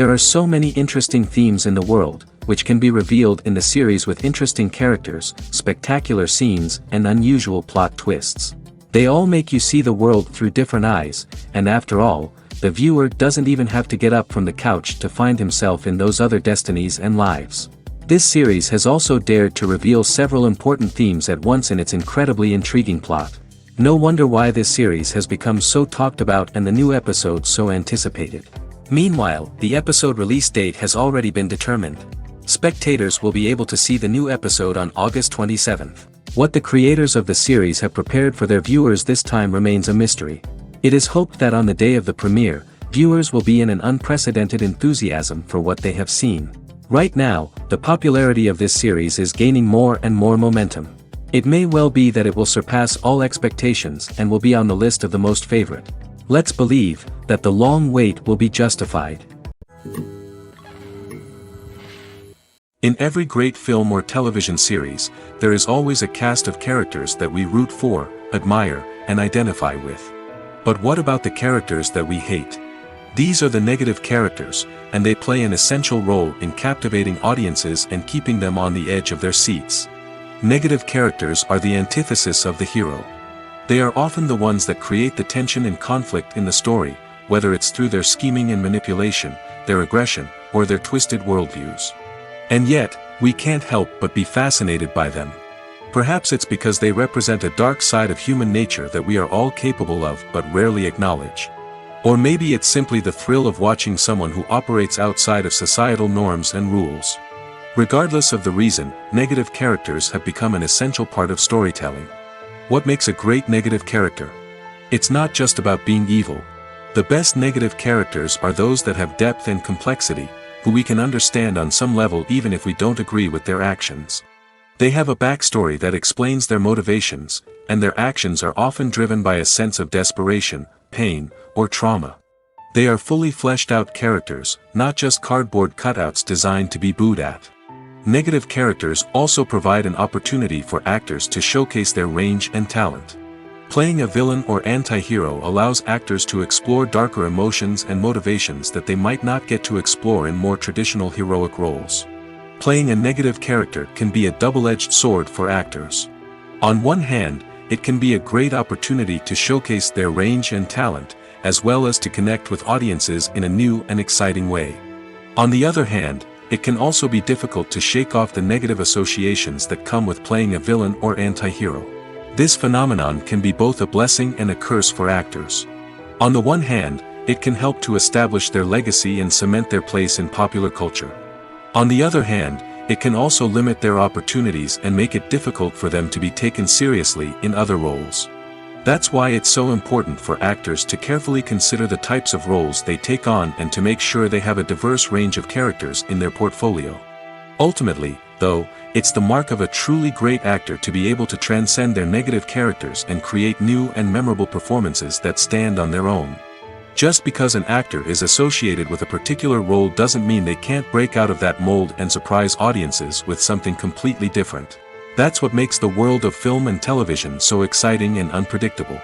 There are so many interesting themes in the world, which can be revealed in the series with interesting characters, spectacular scenes, and unusual plot twists. They all make you see the world through different eyes, and after all, the viewer doesn't even have to get up from the couch to find himself in those other destinies and lives. This series has also dared to reveal several important themes at once in its incredibly intriguing plot. No wonder why this series has become so talked about and the new episodes so anticipated. Meanwhile, the episode release date has already been determined. Spectators will be able to see the new episode on August 27th. What the creators of the series have prepared for their viewers this time remains a mystery. It is hoped that on the day of the premiere, viewers will be in an unprecedented enthusiasm for what they have seen. Right now, the popularity of this series is gaining more and more momentum. It may well be that it will surpass all expectations and will be on the list of the most favorite. Let's believe that the long wait will be justified. In every great film or television series, there is always a cast of characters that we root for, admire, and identify with. But what about the characters that we hate? These are the negative characters, and they play an essential role in captivating audiences and keeping them on the edge of their seats. Negative characters are the antithesis of the hero. They are often the ones that create the tension and conflict in the story, whether it's through their scheming and manipulation, their aggression, or their twisted worldviews. And yet, we can't help but be fascinated by them. Perhaps it's because they represent a dark side of human nature that we are all capable of but rarely acknowledge. Or maybe it's simply the thrill of watching someone who operates outside of societal norms and rules. Regardless of the reason, negative characters have become an essential part of storytelling. What makes a great negative character? It's not just about being evil. The best negative characters are those that have depth and complexity, who we can understand on some level even if we don't agree with their actions. They have a backstory that explains their motivations, and their actions are often driven by a sense of desperation, pain, or trauma. They are fully fleshed out characters, not just cardboard cutouts designed to be booed at. Negative characters also provide an opportunity for actors to showcase their range and talent. Playing a villain or anti-hero allows actors to explore darker emotions and motivations that they might not get to explore in more traditional heroic roles. Playing a negative character can be a double-edged sword for actors. On one hand, it can be a great opportunity to showcase their range and talent, as well as to connect with audiences in a new and exciting way. On the other hand, it can also be difficult to shake off the negative associations that come with playing a villain or anti-hero. This phenomenon can be both a blessing and a curse for actors. On the one hand, it can help to establish their legacy and cement their place in popular culture. On the other hand, it can also limit their opportunities and make it difficult for them to be taken seriously in other roles. That's why it's so important for actors to carefully consider the types of roles they take on and to make sure they have a diverse range of characters in their portfolio. Ultimately, though, it's the mark of a truly great actor to be able to transcend their negative characters and create new and memorable performances that stand on their own. Just because an actor is associated with a particular role doesn't mean they can't break out of that mold and surprise audiences with something completely different. That's what makes the world of film and television so exciting and unpredictable.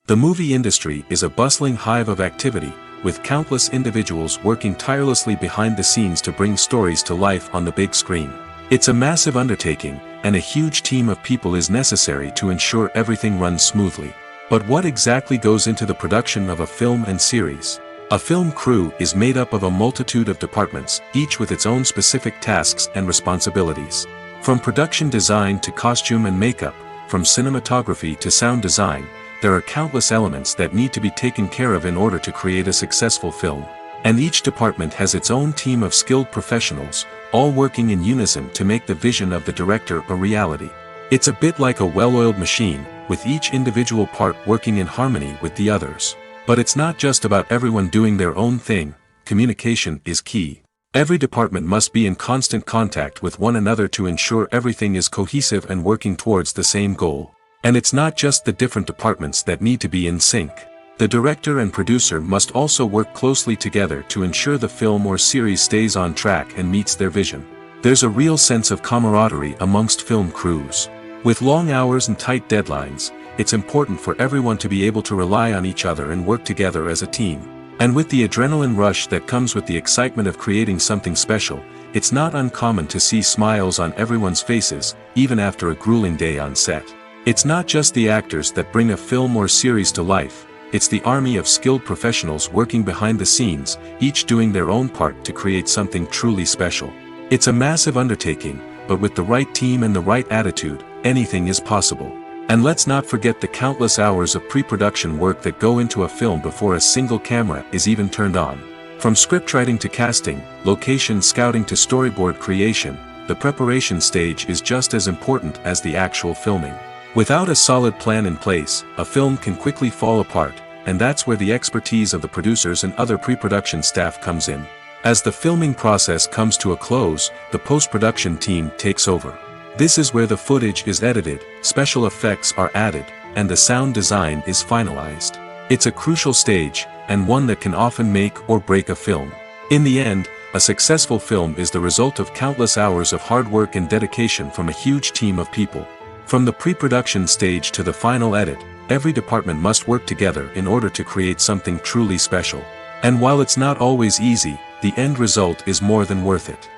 The movie industry is a bustling hive of activity, with countless individuals working tirelessly behind the scenes to bring stories to life on the big screen. It's a massive undertaking, and a huge team of people is necessary to ensure everything runs smoothly. But what exactly goes into the production of a film and series? A film crew is made up of a multitude of departments, each with its own specific tasks and responsibilities. From production design to costume and makeup, from cinematography to sound design, there are countless elements that need to be taken care of in order to create a successful film. And each department has its own team of skilled professionals, all working in unison to make the vision of the director a reality. It's a bit like a well-oiled machine, with each individual part working in harmony with the others. But it's not just about everyone doing their own thing. Communication is key. Every department must be in constant contact with one another to ensure everything is cohesive and working towards the same goal. And it's not just the different departments that need to be in sync. The director and producer must also work closely together to ensure the film or series stays on track and meets their vision. There's a real sense of camaraderie amongst film crews. With long hours and tight deadlines, it's important for everyone to be able to rely on each other and work together as a team. And with the adrenaline rush that comes with the excitement of creating something special, it's not uncommon to see smiles on everyone's faces, even after a grueling day on set. It's not just the actors that bring a film or series to life, it's the army of skilled professionals working behind the scenes, each doing their own part to create something truly special. It's a massive undertaking, but with the right team and the right attitude, anything is possible. And let's not forget the countless hours of pre-production work that go into a film before a single camera is even turned on. From scriptwriting to casting, location scouting to storyboard creation, the preparation stage is just as important as the actual filming. Without a solid plan in place, a film can quickly fall apart, and that's where the expertise of the producers and other pre-production staff comes in. As the filming process comes to a close, the post-production team takes over. This is where the footage is edited, special effects are added, and the sound design is finalized. It's a crucial stage, and one that can often make or break a film. In the end, a successful film is the result of countless hours of hard work and dedication from a huge team of people. From the pre-production stage to the final edit, every department must work together in order to create something truly special. And while it's not always easy, the end result is more than worth it.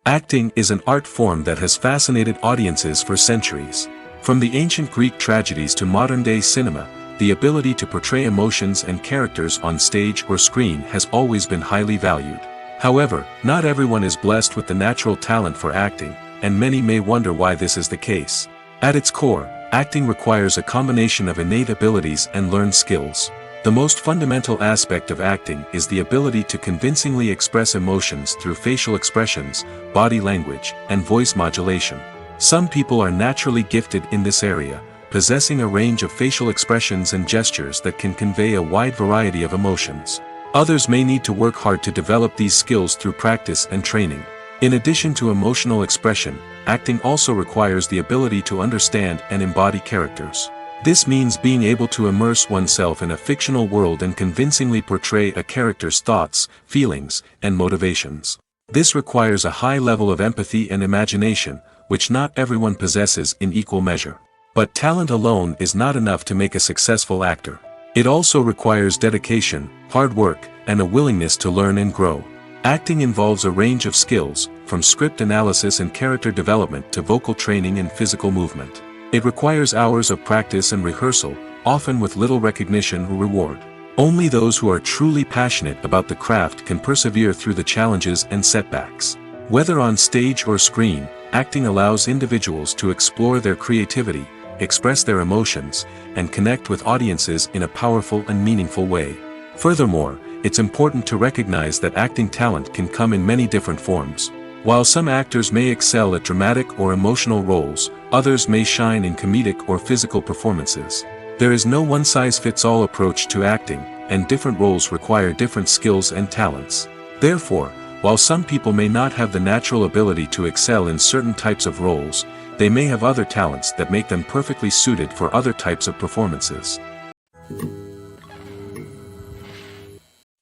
Acting is an art form that has fascinated audiences for centuries. From the ancient Greek tragedies to modern-day cinema, the ability to portray emotions and characters on stage or screen has always been highly valued. However, not everyone is blessed with the natural talent for acting, and many may wonder why this is the case. At its core, acting requires a combination of innate abilities and learned skills. The most fundamental aspect of acting is the ability to convincingly express emotions through facial expressions, body language, and voice modulation. Some people are naturally gifted in this area, possessing a range of facial expressions and gestures that can convey a wide variety of emotions. Others may need to work hard to develop these skills through practice and training. In addition to emotional expression, acting also requires the ability to understand and embody characters. This means being able to immerse oneself in a fictional world and convincingly portray a character's thoughts, feelings, and motivations. This requires a high level of empathy and imagination, which not everyone possesses in equal measure. But talent alone is not enough to make a successful actor. It also requires dedication, hard work, and a willingness to learn and grow. Acting involves a range of skills, from script analysis and character development to vocal training and physical movement. It requires hours of practice and rehearsal, often with little recognition or reward. Only those who are truly passionate about the craft can persevere through the challenges and setbacks. Whether on stage or screen, acting allows individuals to explore their creativity, express their emotions, and connect with audiences in a powerful and meaningful way. Furthermore, it's important to recognize that acting talent can come in many different forms. While some actors may excel at dramatic or emotional roles, others may shine in comedic or physical performances. There is no one-size-fits-all approach to acting, and different roles require different skills and talents. Therefore, while some people may not have the natural ability to excel in certain types of roles, they may have other talents that make them perfectly suited for other types of performances.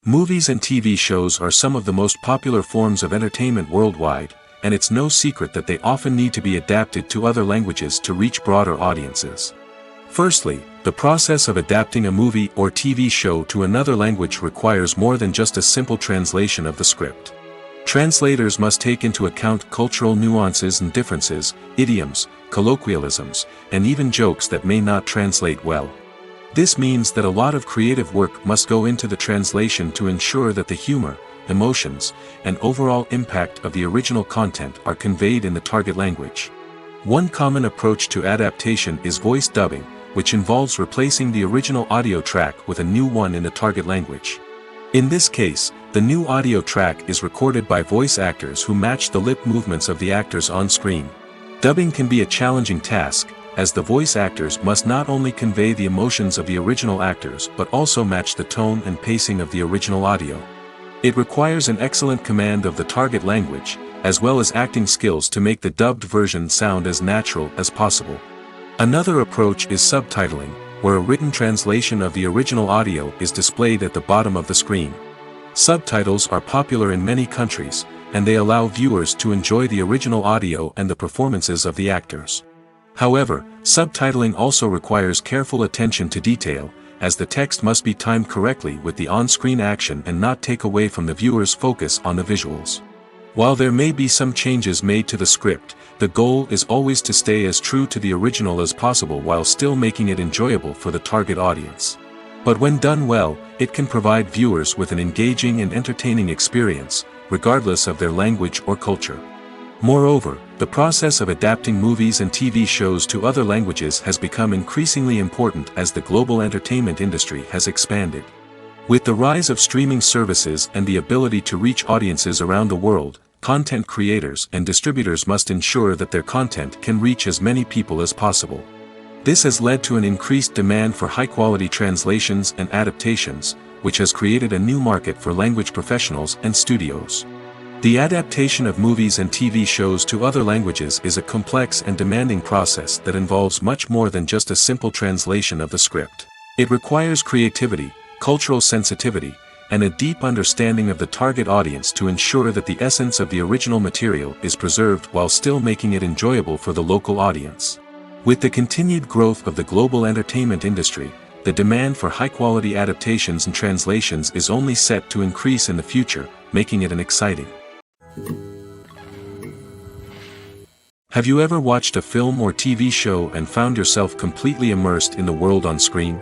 Movies and TV shows are some of the most popular forms of entertainment worldwide, and it's no secret that they often need to be adapted to other languages to reach broader audiences. Firstly, the process of adapting a movie or TV show to another language requires more than just a simple translation of the script. Translators must take into account cultural nuances and differences, idioms, colloquialisms, and even jokes that may not translate well. This means that a lot of creative work must go into the translation to ensure that the humor, emotions, and overall impact of the original content are conveyed in the target language. One common approach to adaptation is voice dubbing, which involves replacing the original audio track with a new one in the target language. In this case, the new audio track is recorded by voice actors who match the lip movements of the actors on screen. Dubbing can be a challenging task, as the voice actors must not only convey the emotions of the original actors but also match the tone and pacing of the original audio. It requires an excellent command of the target language, as well as acting skills to make the dubbed version sound as natural as possible. Another approach is subtitling, where a written translation of the original audio is displayed at the bottom of the screen. Subtitles are popular in many countries, and they allow viewers to enjoy the original audio and the performances of the actors. However, subtitling also requires careful attention to detail, as the text must be timed correctly with the on-screen action and not take away from the viewer's focus on the visuals. While there may be some changes made to the script, the goal is always to stay as true to the original as possible while still making it enjoyable for the target audience. But when done well, it can provide viewers with an engaging and entertaining experience, regardless of their language or culture. Moreover, the process of adapting movies and TV shows to other languages has become increasingly important as the global entertainment industry has expanded. With the rise of streaming services and the ability to reach audiences around the world, content creators and distributors must ensure that their content can reach as many people as possible. This has led to an increased demand for high-quality translations and adaptations, which has created a new market for language professionals and studios. The adaptation of movies and TV shows to other languages is a complex and demanding process that involves much more than just a simple translation of the script. It requires creativity, cultural sensitivity, and a deep understanding of the target audience to ensure that the essence of the original material is preserved while still making it enjoyable for the local audience. With the continued growth of the global entertainment industry, the demand for high-quality adaptations and translations is only set to increase in the future, making it an exciting. Have you ever watched a film or TV show and found yourself completely immersed in the world on screen?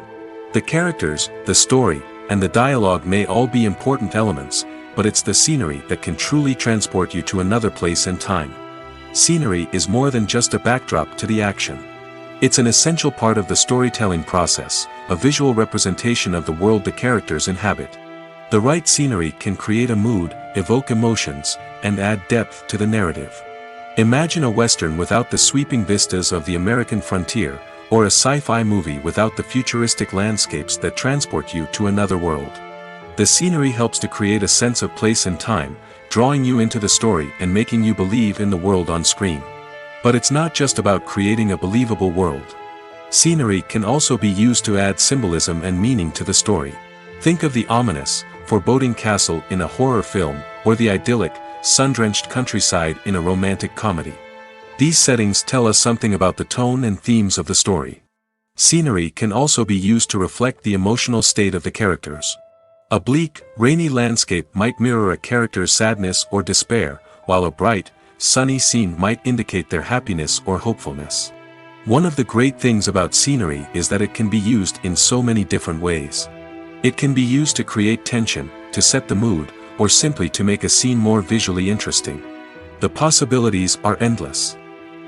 The characters, the story, and the dialogue may all be important elements, but it's the scenery that can truly transport you to another place and time. Scenery is more than just a backdrop to the action. It's an essential part of the storytelling process, a visual representation of the world the characters inhabit. The right scenery can create a mood, evoke emotions, and add depth to the narrative. Imagine a Western without the sweeping vistas of the American frontier, or a sci-fi movie without the futuristic landscapes that transport you to another world. The scenery helps to create a sense of place and time, drawing you into the story and making you believe in the world on screen. But it's not just about creating a believable world. Scenery can also be used to add symbolism and meaning to the story. Think of the ominous, foreboding castle in a horror film, or the idyllic, sun-drenched countryside in a romantic comedy. These settings tell us something about the tone and themes of the story. Scenery can also be used to reflect the emotional state of the characters. A bleak, rainy landscape might mirror a character's sadness or despair, while a bright, sunny scene might indicate their happiness or hopefulness. One of the great things about scenery is that it can be used in so many different ways. It can be used to create tension, to set the mood, or simply to make a scene more visually interesting. The possibilities are endless.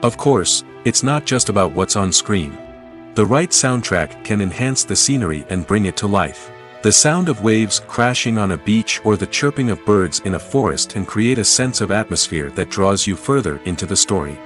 Of course, it's not just about what's on screen. The right soundtrack can enhance the scenery and bring it to life. The sound of waves crashing on a beach or the chirping of birds in a forest can create a sense of atmosphere that draws you further into the story.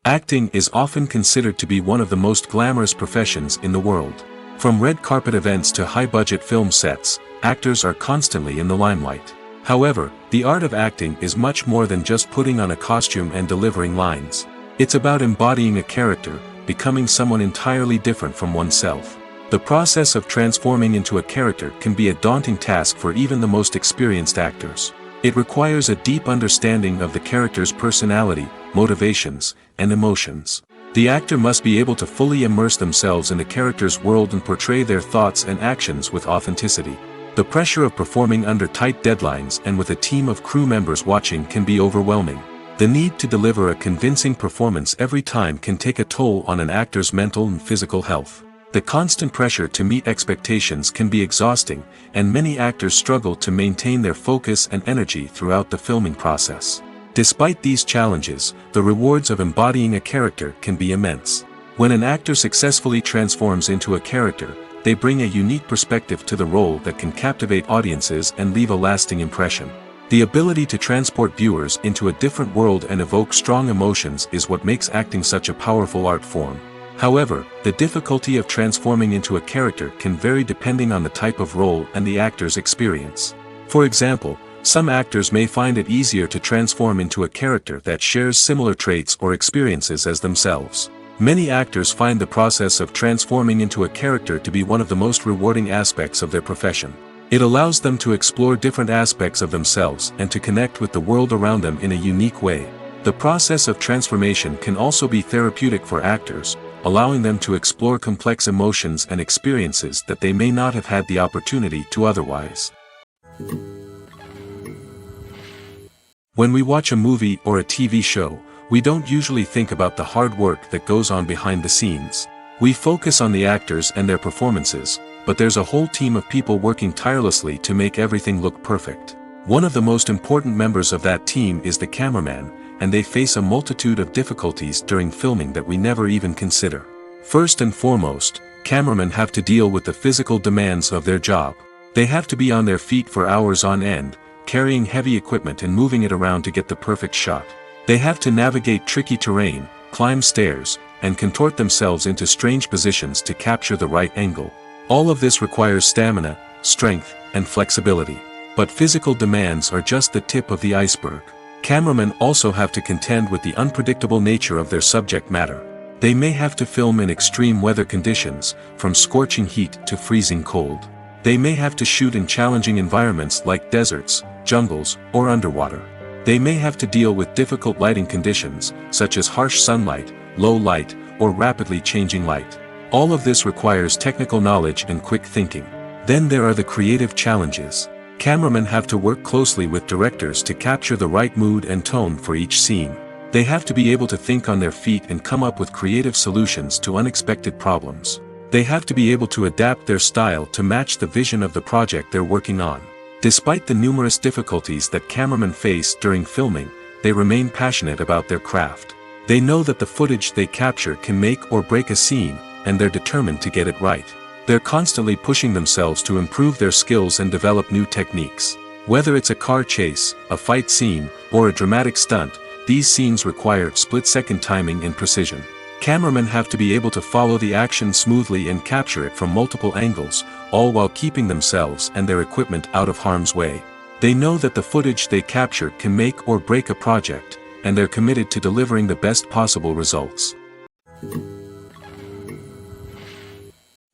Acting is often considered to be one of the most glamorous professions in the world. From red carpet events to high-budget film sets, actors are constantly in the limelight. However, the art of acting is much more than just putting on a costume and delivering lines. It's about embodying a character, becoming someone entirely different from oneself. The process of transforming into a character can be a daunting task for even the most experienced actors. It requires a deep understanding of the character's personality, motivations, and emotions. The actor must be able to fully immerse themselves in the character's world and portray their thoughts and actions with authenticity. The pressure of performing under tight deadlines and with a team of crew members watching can be overwhelming. The need to deliver a convincing performance every time can take a toll on an actor's mental and physical health. The constant pressure to meet expectations can be exhausting, and many actors struggle to maintain their focus and energy throughout the filming process. Despite these challenges, the rewards of embodying a character can be immense. When an actor successfully transforms into a character, they bring a unique perspective to the role that can captivate audiences and leave a lasting impression. The ability to transport viewers into a different world and evoke strong emotions is what makes acting such a powerful art form. However, the difficulty of transforming into a character can vary depending on the type of role and the actor's experience. For example, some actors may find it easier to transform into a character that shares similar traits or experiences as themselves. Many actors find the process of transforming into a character to be one of the most rewarding aspects of their profession. It allows them to explore different aspects of themselves and to connect with the world around them in a unique way. The process of transformation can also be therapeutic for actors, allowing them to explore complex emotions and experiences that they may not have had the opportunity to otherwise. When we watch a movie or a TV show, we don't usually think about the hard work that goes on behind the scenes. We focus on the actors and their performances, but there's a whole team of people working tirelessly to make everything look perfect. One of the most important members of that team is the cameraman, and they face a multitude of difficulties during filming that we never even consider. First and foremost, cameramen have to deal with the physical demands of their job. They have to be on their feet for hours on end, carrying heavy equipment and moving it around to get the perfect shot. They have to navigate tricky terrain, climb stairs, and contort themselves into strange positions to capture the right angle. All of this requires stamina, strength, and flexibility. But physical demands are just the tip of the iceberg. Cameramen also have to contend with the unpredictable nature of their subject matter. They may have to film in extreme weather conditions, from scorching heat to freezing cold. They may have to shoot in challenging environments like deserts, jungles, or underwater. They may have to deal with difficult lighting conditions, such as harsh sunlight, low light, or rapidly changing light. All of this requires technical knowledge and quick thinking. Then there are the creative challenges. Cameramen have to work closely with directors to capture the right mood and tone for each scene. They have to be able to think on their feet and come up with creative solutions to unexpected problems. They have to be able to adapt their style to match the vision of the project they're working on. Despite the numerous difficulties that cameramen face during filming, they remain passionate about their craft. They know that the footage they capture can make or break a scene, and they're determined to get it right. They're constantly pushing themselves to improve their skills and develop new techniques. Whether it's a car chase, a fight scene, or a dramatic stunt, these scenes require split-second timing and precision. Cameramen have to be able to follow the action smoothly and capture it from multiple angles, all while keeping themselves and their equipment out of harm's way. They know that the footage they capture can make or break a project, and they're committed to delivering the best possible results.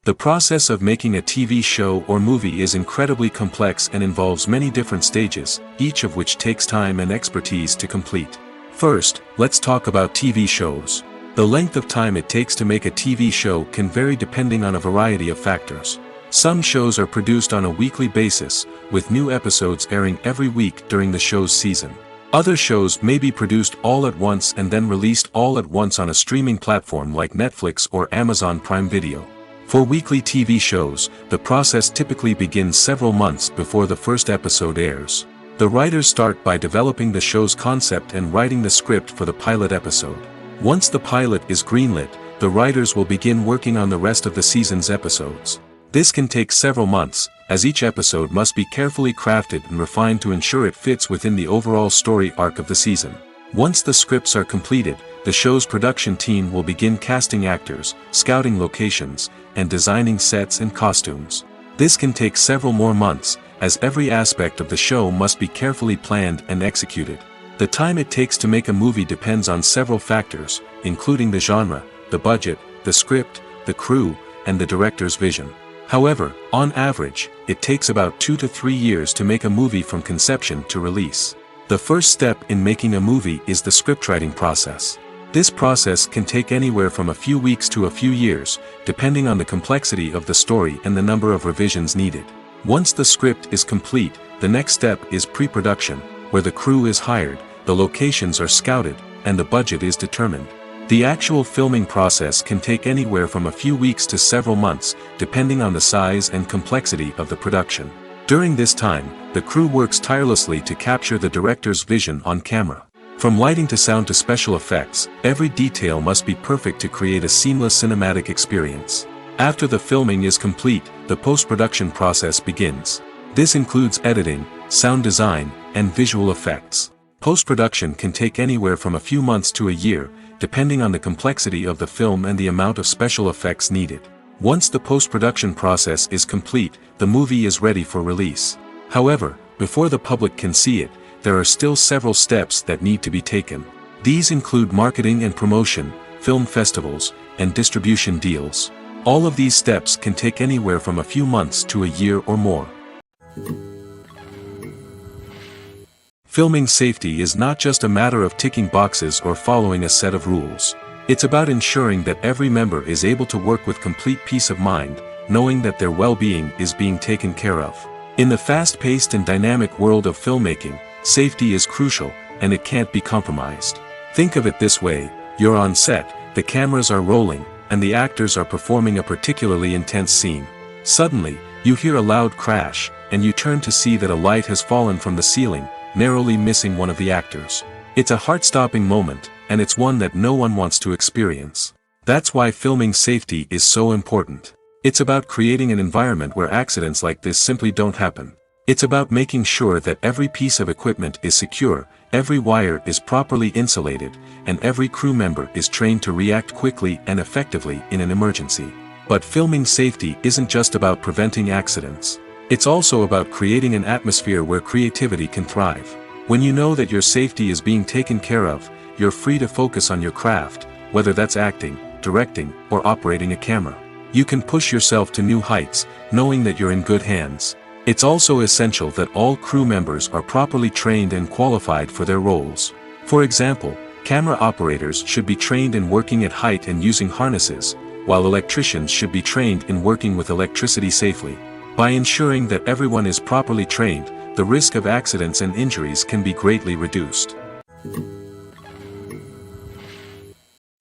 The process of making a TV show or movie is incredibly complex and involves many different stages, each of which takes time and expertise to complete. First, let's talk about TV shows. The length of time it takes to make a TV show can vary depending on a variety of factors. Some shows are produced on a weekly basis, with new episodes airing every week during the show's season. Other shows may be produced all at once and then released all at once on a streaming platform like Netflix or Amazon Prime Video. For weekly TV shows, the process typically begins several months before the first episode airs. The writers start by developing the show's concept and writing the script for the pilot episode. Once the pilot is greenlit, the writers will begin working on the rest of the season's episodes. This can take several months, as each episode must be carefully crafted and refined to ensure it fits within the overall story arc of the season. Once the scripts are completed, the show's production team will begin casting actors, scouting locations, and designing sets and costumes. This can take several more months, as every aspect of the show must be carefully planned and executed. The time it takes to make a movie depends on several factors, including the genre, the budget, the script, the crew, and the director's vision. However, on average, it takes about 2 to 3 years to make a movie from conception to release. The first step in making a movie is the scriptwriting process. This process can take anywhere from a few weeks to a few years, depending on the complexity of the story and the number of revisions needed. Once the script is complete, the next step is pre-production, where the crew is hired, the locations are scouted, and the budget is determined. The actual filming process can take anywhere from a few weeks to several months, depending on the size and complexity of the production. During this time, the crew works tirelessly to capture the director's vision on camera. From lighting to sound to special effects, every detail must be perfect to create a seamless cinematic experience. After the filming is complete, the post-production process begins. This includes editing, sound design, and visual effects. Post-production can take anywhere from a few months to a year, depending on the complexity of the film and the amount of special effects needed. Once the post-production process is complete, the movie is ready for release. However, before the public can see it, there are still several steps that need to be taken. These include marketing and promotion, film festivals, and distribution deals. All of these steps can take anywhere from a few months to a year or more. Filming safety is not just a matter of ticking boxes or following a set of rules. It's about ensuring that every member is able to work with complete peace of mind, knowing that their well-being is being taken care of. In the fast-paced and dynamic world of filmmaking, safety is crucial, and it can't be compromised. Think of it this way: you're on set, the cameras are rolling, and the actors are performing a particularly intense scene. Suddenly, you hear a loud crash, and you turn to see that a light has fallen from the ceiling, narrowly missing one of the actors. It's a heart-stopping moment, and it's one that no one wants to experience. That's why filming safety is so important. It's about creating an environment where accidents like this simply don't happen. It's about making sure that every piece of equipment is secure, every wire is properly insulated, and every crew member is trained to react quickly and effectively in an emergency. But filming safety isn't just about preventing accidents. It's also about creating an atmosphere where creativity can thrive. When you know that your safety is being taken care of, you're free to focus on your craft, whether that's acting, directing, or operating a camera. You can push yourself to new heights, knowing that you're in good hands. It's also essential that all crew members are properly trained and qualified for their roles. For example, camera operators should be trained in working at height and using harnesses, while electricians should be trained in working with electricity safely. By ensuring that everyone is properly trained, the risk of accidents and injuries can be greatly reduced.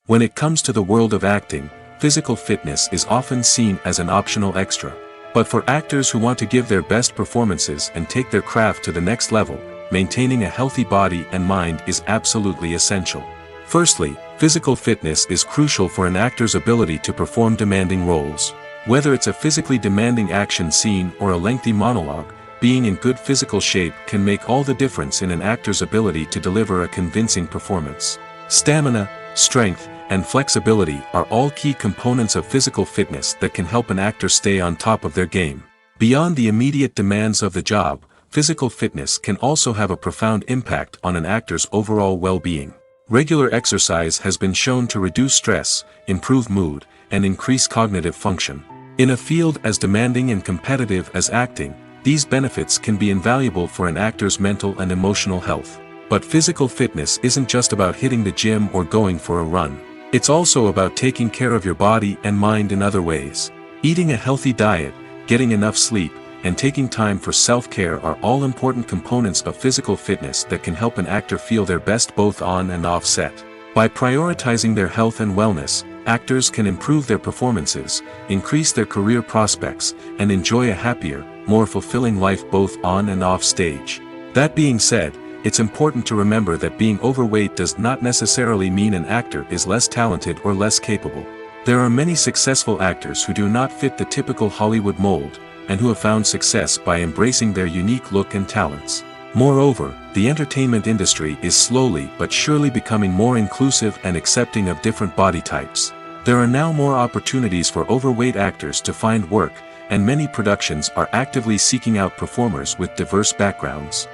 When it comes to the world of acting, physical fitness is often seen as an optional extra. But for actors who want to give their best performances and take their craft to the next level, maintaining a healthy body and mind is absolutely essential. Firstly, physical fitness is crucial for an actor's ability to perform demanding roles. Whether it's a physically demanding action scene or a lengthy monologue, being in good physical shape can make all the difference in an actor's ability to deliver a convincing performance. Stamina, strength, and flexibility are all key components of physical fitness that can help an actor stay on top of their game. Beyond the immediate demands of the job, physical fitness can also have a profound impact on an actor's overall well-being. Regular exercise has been shown to reduce stress, improve mood, and increase cognitive function. In a field as demanding and competitive as acting, these benefits can be invaluable for an actor's mental and emotional health. But physical fitness isn't just about hitting the gym or going for a run. It's also about taking care of your body and mind in other ways. Eating a healthy diet, getting enough sleep, and taking time for self-care are all important components of physical fitness that can help an actor feel their best both on and off set. By prioritizing their health and wellness, actors can improve their performances, increase their career prospects, and enjoy a happier, more fulfilling life both on and off stage. That being said, it's important to remember that being overweight does not necessarily mean an actor is less talented or less capable. There are many successful actors who do not fit the typical Hollywood mold, and who have found success by embracing their unique look and talents. Moreover, the entertainment industry is slowly but surely becoming more inclusive and accepting of different body types. There are now more opportunities for overweight actors to find work, and many productions are actively seeking out performers with diverse backgrounds.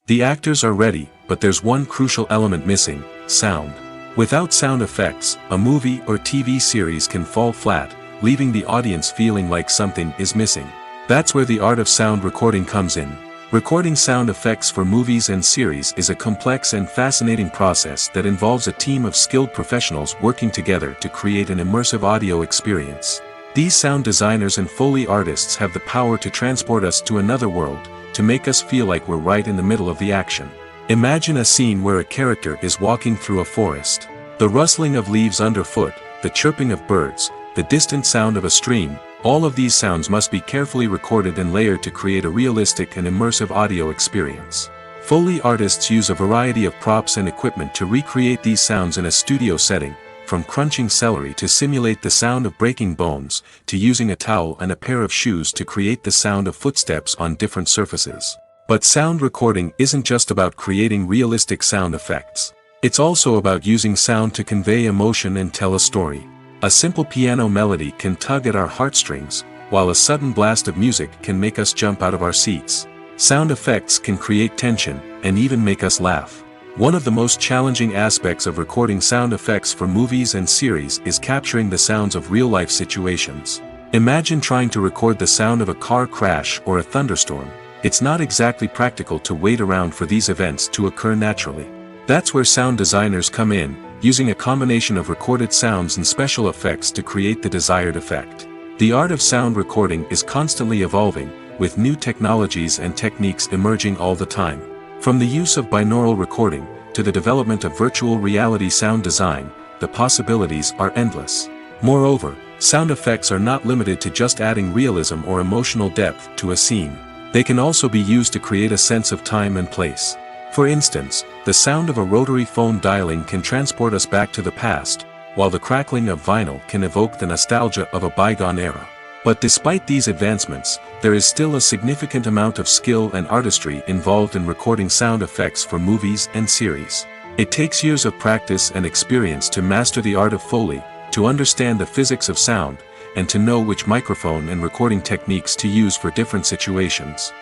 The actors are ready, but there's one crucial element missing: sound. Without sound effects, a movie or TV series can fall flat, leaving the audience feeling like something is missing. That's where the art of sound recording comes in. Recording sound effects for movies and series is a complex and fascinating process that involves a team of skilled professionals working together to create an immersive audio experience. These sound designers and Foley artists have the power to transport us to another world, to make us feel like we're right in the middle of the action. Imagine a scene where a character is walking through a forest. The rustling of leaves underfoot, the chirping of birds, the distant sound of a stream, all of these sounds must be carefully recorded and layered to create a realistic and immersive audio experience. Foley artists use a variety of props and equipment to recreate these sounds in a studio setting, from crunching celery to simulate the sound of breaking bones, to using a towel and a pair of shoes to create the sound of footsteps on different surfaces. But sound recording isn't just about creating realistic sound effects. It's also about using sound to convey emotion and tell a story. A simple piano melody can tug at our heartstrings, while a sudden blast of music can make us jump out of our seats. Sound effects can create tension, and even make us laugh. One of the most challenging aspects of recording sound effects for movies and series is capturing the sounds of real-life situations. Imagine trying to record the sound of a car crash or a thunderstorm. it's not exactly practical to wait around for these events to occur naturally. That's where sound designers come in, using a combination of recorded sounds and special effects to create the desired effect. The art of sound recording is constantly evolving, with new technologies and techniques emerging all the time. From the use of binaural recording, to the development of virtual reality sound design, the possibilities are endless. Moreover, sound effects are not limited to just adding realism or emotional depth to a scene. They can also be used to create a sense of time and place. For instance, the sound of a rotary phone dialing can transport us back to the past, while the crackling of vinyl can evoke the nostalgia of a bygone era. But despite these advancements, there is still a significant amount of skill and artistry involved in recording sound effects for movies and series. It takes years of practice and experience to master the art of Foley, to understand the physics of sound, and to know which microphone and recording techniques to use for different situations.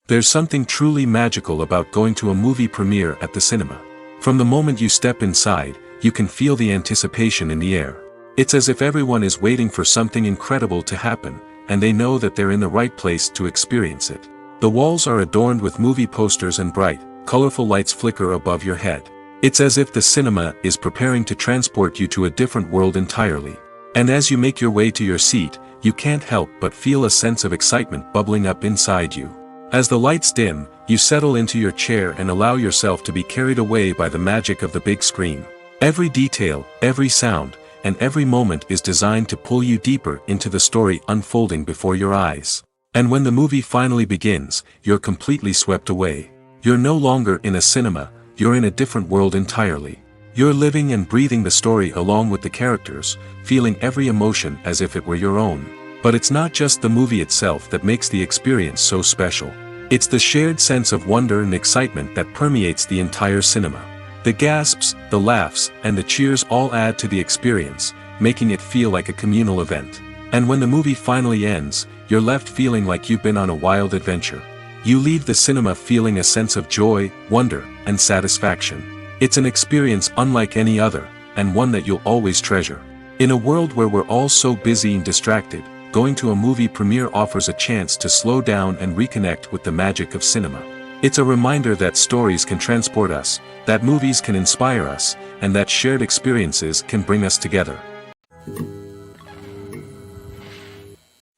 There's something truly magical about going to a movie premiere at the cinema. From the moment you step inside, you can feel the anticipation in the air. It's as if everyone is waiting for something incredible to happen, and they know that they're in the right place to experience it. The walls are adorned with movie posters and bright, colorful lights flicker above your head. It's as if the cinema is preparing to transport you to a different world entirely. And as you make your way to your seat, you can't help but feel a sense of excitement bubbling up inside you. As the lights dim, you settle into your chair and allow yourself to be carried away by the magic of the big screen. Every detail, every sound, and every moment is designed to pull you deeper into the story unfolding before your eyes. And when the movie finally begins, you're completely swept away. You're no longer in a cinema, you're in a different world entirely. You're living and breathing the story along with the characters, feeling every emotion as if it were your own. But it's not just the movie itself that makes the experience so special. It's the shared sense of wonder and excitement that permeates the entire cinema. The gasps, the laughs, and the cheers all add to the experience, making it feel like a communal event. And when the movie finally ends, you're left feeling like you've been on a wild adventure. You leave the cinema feeling a sense of joy, wonder, and satisfaction. It's an experience unlike any other, and one that you'll always treasure. In a world where we're all so busy and distracted, going to a movie premiere offers a chance to slow down and reconnect with the magic of cinema. It's a reminder that stories can transport us, that movies can inspire us, and that shared experiences can bring us together.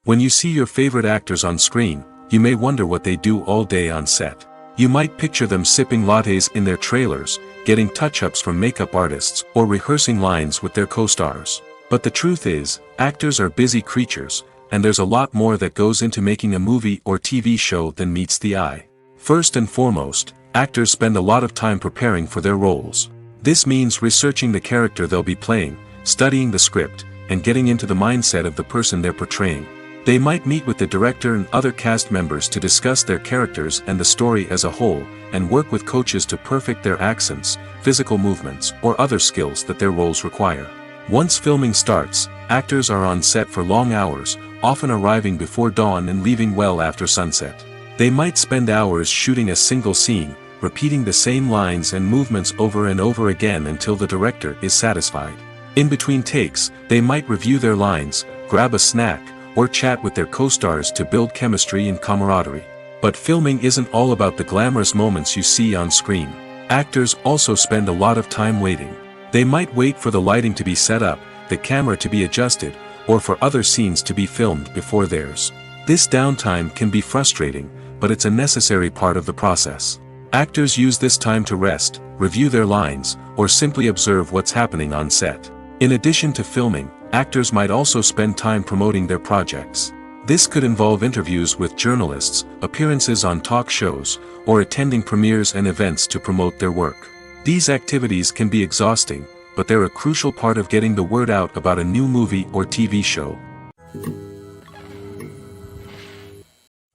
When you see your favorite actors on screen, you may wonder what they do all day on set. You might picture them sipping lattes in their trailers, getting touch-ups from makeup artists, or rehearsing lines with their co-stars. But the truth is, actors are busy creatures, and there's a lot more that goes into making a movie or TV show than meets the eye. First and foremost, actors spend a lot of time preparing for their roles. This means researching the character they'll be playing, studying the script, and getting into the mindset of the person they're portraying. They might meet with the director and other cast members to discuss their characters and the story as a whole, and work with coaches to perfect their accents, physical movements, or other skills that their roles require. Once filming starts, actors are on set for long hours, often arriving before dawn and leaving well after sunset. They might spend hours shooting a single scene, repeating the same lines and movements over and over again until the director is satisfied. In between takes, they might review their lines, grab a snack, or chat with their co-stars to build chemistry and camaraderie. But filming isn't all about the glamorous moments you see on screen. Actors also spend a lot of time waiting. They might wait for the lighting to be set up, the camera to be adjusted, or for other scenes to be filmed before theirs. This downtime can be frustrating, but it's a necessary part of the process. Actors use this time to rest, review their lines, or simply observe what's happening on set. In addition to filming, actors might also spend time promoting their projects. This could involve interviews with journalists, appearances on talk shows, or attending premieres and events to promote their work. These activities can be exhausting, but they're a crucial part of getting the word out about a new movie or TV show.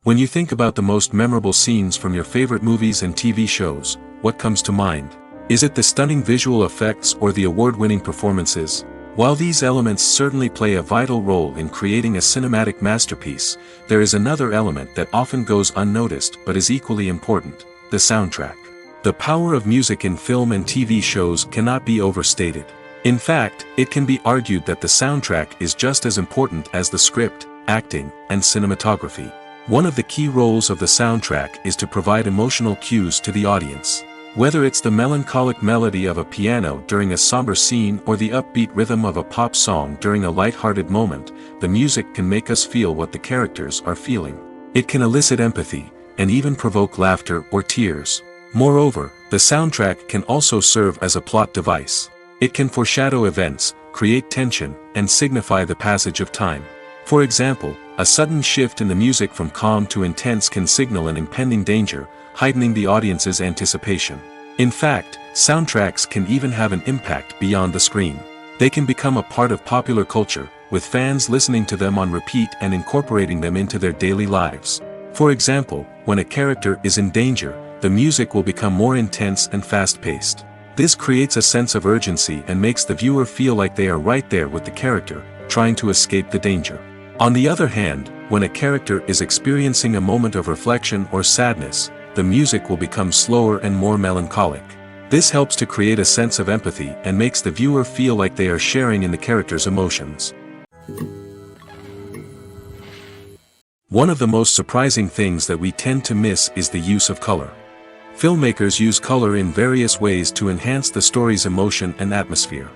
When you think about the most memorable scenes from your favorite movies and TV shows, what comes to mind? Is it the stunning visual effects or the award-winning performances? While these elements certainly play a vital role in creating a cinematic masterpiece, there is another element that often goes unnoticed but is equally important: the soundtrack. The power of music in film and TV shows cannot be overstated. In fact, it can be argued that the soundtrack is just as important as the script, acting, and cinematography. One of the key roles of the soundtrack is to provide emotional cues to the audience. Whether it's the melancholic melody of a piano during a somber scene or the upbeat rhythm of a pop song during a light-hearted moment, the music can make us feel what the characters are feeling. It can elicit empathy, and even provoke laughter or tears. Moreover, the soundtrack can also serve as a plot device. It can foreshadow events, create tension, and signify the passage of time. For example, a sudden shift in the music from calm to intense can signal an impending danger, heightening the audience's anticipation. In fact, soundtracks can even have an impact beyond the screen. They can become a part of popular culture, with fans listening to them on repeat and incorporating them into their daily lives. For example, when a character is in danger, the music will become more intense and fast-paced. This creates a sense of urgency and makes the viewer feel like they are right there with the character, trying to escape the danger. On the other hand, when a character is experiencing a moment of reflection or sadness, the music will become slower and more melancholic. This helps to create a sense of empathy and makes the viewer feel like they are sharing in the character's emotions. One of the most surprising things that we tend to miss is the use of color. Filmmakers use color in various ways to enhance the story's emotion and atmosphere.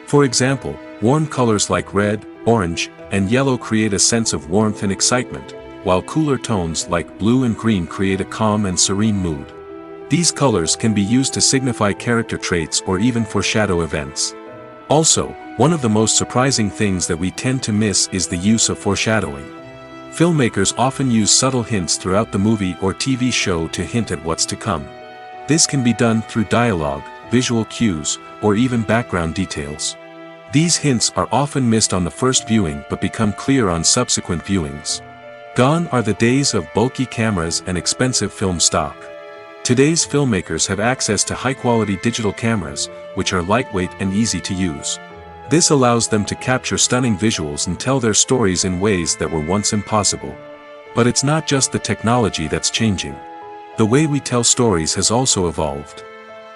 For example, warm colors like red, orange, and yellow create a sense of warmth and excitement, while cooler tones like blue and green create a calm and serene mood. These colors can be used to signify character traits or even foreshadow events. Also, one of the most surprising things that we tend to miss is the use of foreshadowing. Filmmakers often use subtle hints throughout the movie or TV show to hint at what's to come. This can be done through dialogue, visual cues, or even background details. These hints are often missed on the first viewing but become clear on subsequent viewings. Gone are the days of bulky cameras and expensive film stock. Today's filmmakers have access to high-quality digital cameras, which are lightweight and easy to use. This allows them to capture stunning visuals and tell their stories in ways that were once impossible. But it's not just the technology that's changing. The way we tell stories has also evolved.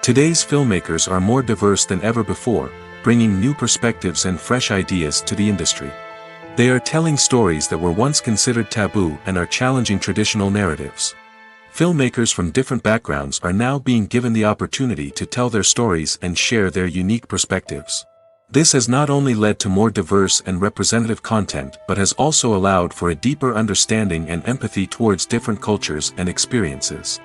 Today's filmmakers are more diverse than ever before, bringing new perspectives and fresh ideas to the industry. They are telling stories that were once considered taboo and are challenging traditional narratives. Filmmakers from different backgrounds are now being given the opportunity to tell their stories and share their unique perspectives. This has not only led to more diverse and representative content but has also allowed for a deeper understanding and empathy towards different cultures and experiences.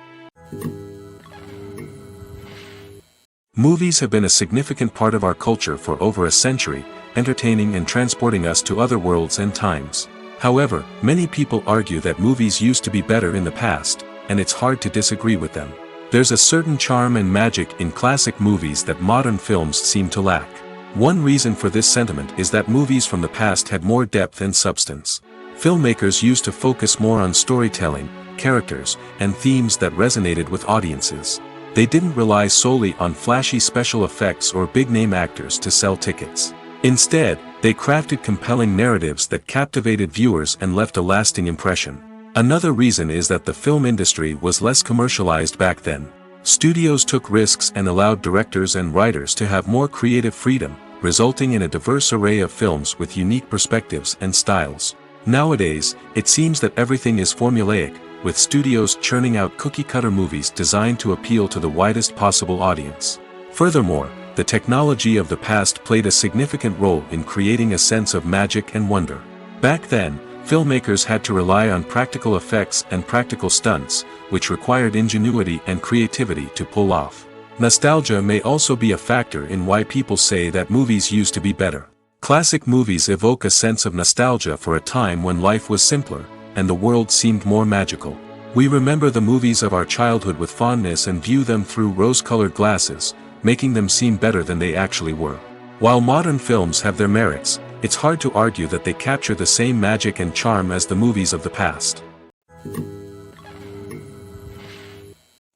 Movies have been a significant part of our culture for over a century, entertaining and transporting us to other worlds and times. However, many people argue that movies used to be better in the past, and it's hard to disagree with them. There's a certain charm and magic in classic movies that modern films seem to lack. One reason for this sentiment is that movies from the past had more depth and substance. Filmmakers used to focus more on storytelling, characters, and themes that resonated with audiences. They didn't rely solely on flashy special effects or big-name actors to sell tickets. Instead, they crafted compelling narratives that captivated viewers and left a lasting impression. Another reason is that the film industry was less commercialized back then. Studios took risks and allowed directors and writers to have more creative freedom, resulting in a diverse array of films with unique perspectives and styles. Nowadays, it seems that everything is formulaic, with studios churning out cookie-cutter movies designed to appeal to the widest possible audience. Furthermore, the technology of the past played a significant role in creating a sense of magic and wonder. Back then, filmmakers had to rely on practical effects and practical stunts, which required ingenuity and creativity to pull off. Nostalgia may also be a factor in why people say that movies used to be better. Classic movies evoke a sense of nostalgia for a time when life was simpler, and the world seemed more magical. We remember the movies of our childhood with fondness and view them through rose-colored glasses, making them seem better than they actually were. While modern films have their merits, it's hard to argue that they capture the same magic and charm as the movies of the past.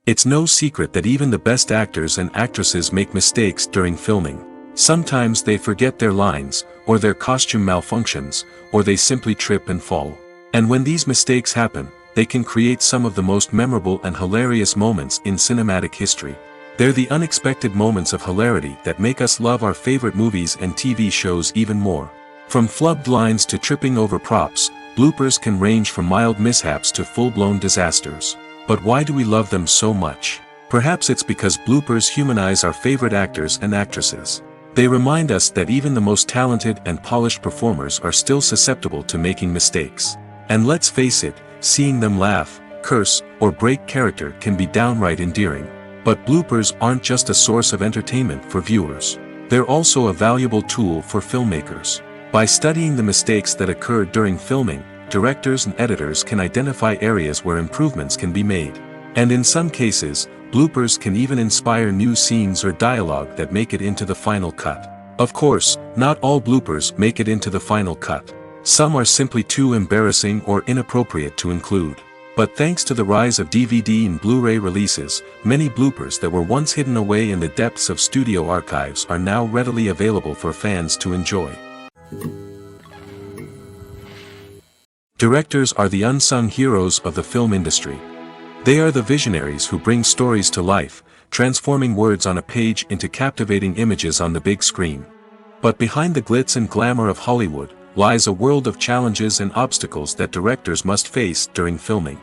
It's no secret that even the best actors and actresses make mistakes during filming. Sometimes they forget their lines, or their costume malfunctions, or they simply trip and fall. And when these mistakes happen, they can create some of the most memorable and hilarious moments in cinematic history. They're the unexpected moments of hilarity that make us love our favorite movies and TV shows even more. From flubbed lines to tripping over props, Bloopers can range from mild mishaps to full-blown disasters. But why do we love them so much? Perhaps it's because bloopers humanize our favorite actors and actresses. They remind us that even the most talented and polished performers are still susceptible to making mistakes. And let's face it, seeing them laugh, curse, or break character can be downright endearing. But bloopers aren't just a source of entertainment for viewers. They're also a valuable tool for filmmakers. By studying the mistakes that occurred during filming, directors and editors can identify areas where improvements can be made. And in some cases, bloopers can even inspire new scenes or dialogue that make it into the final cut. Of course, not all bloopers make it into the final cut. Some are simply too embarrassing or inappropriate to include. But thanks to the rise of DVD and Blu-ray releases, many bloopers that were once hidden away in the depths of studio archives are now readily available for fans to enjoy. Directors are the unsung heroes of the film industry. They are the visionaries who bring stories to life, transforming words on a page into captivating images on the big screen. But behind the glitz and glamour of Hollywood, lies a world of challenges and obstacles that directors must face during filming.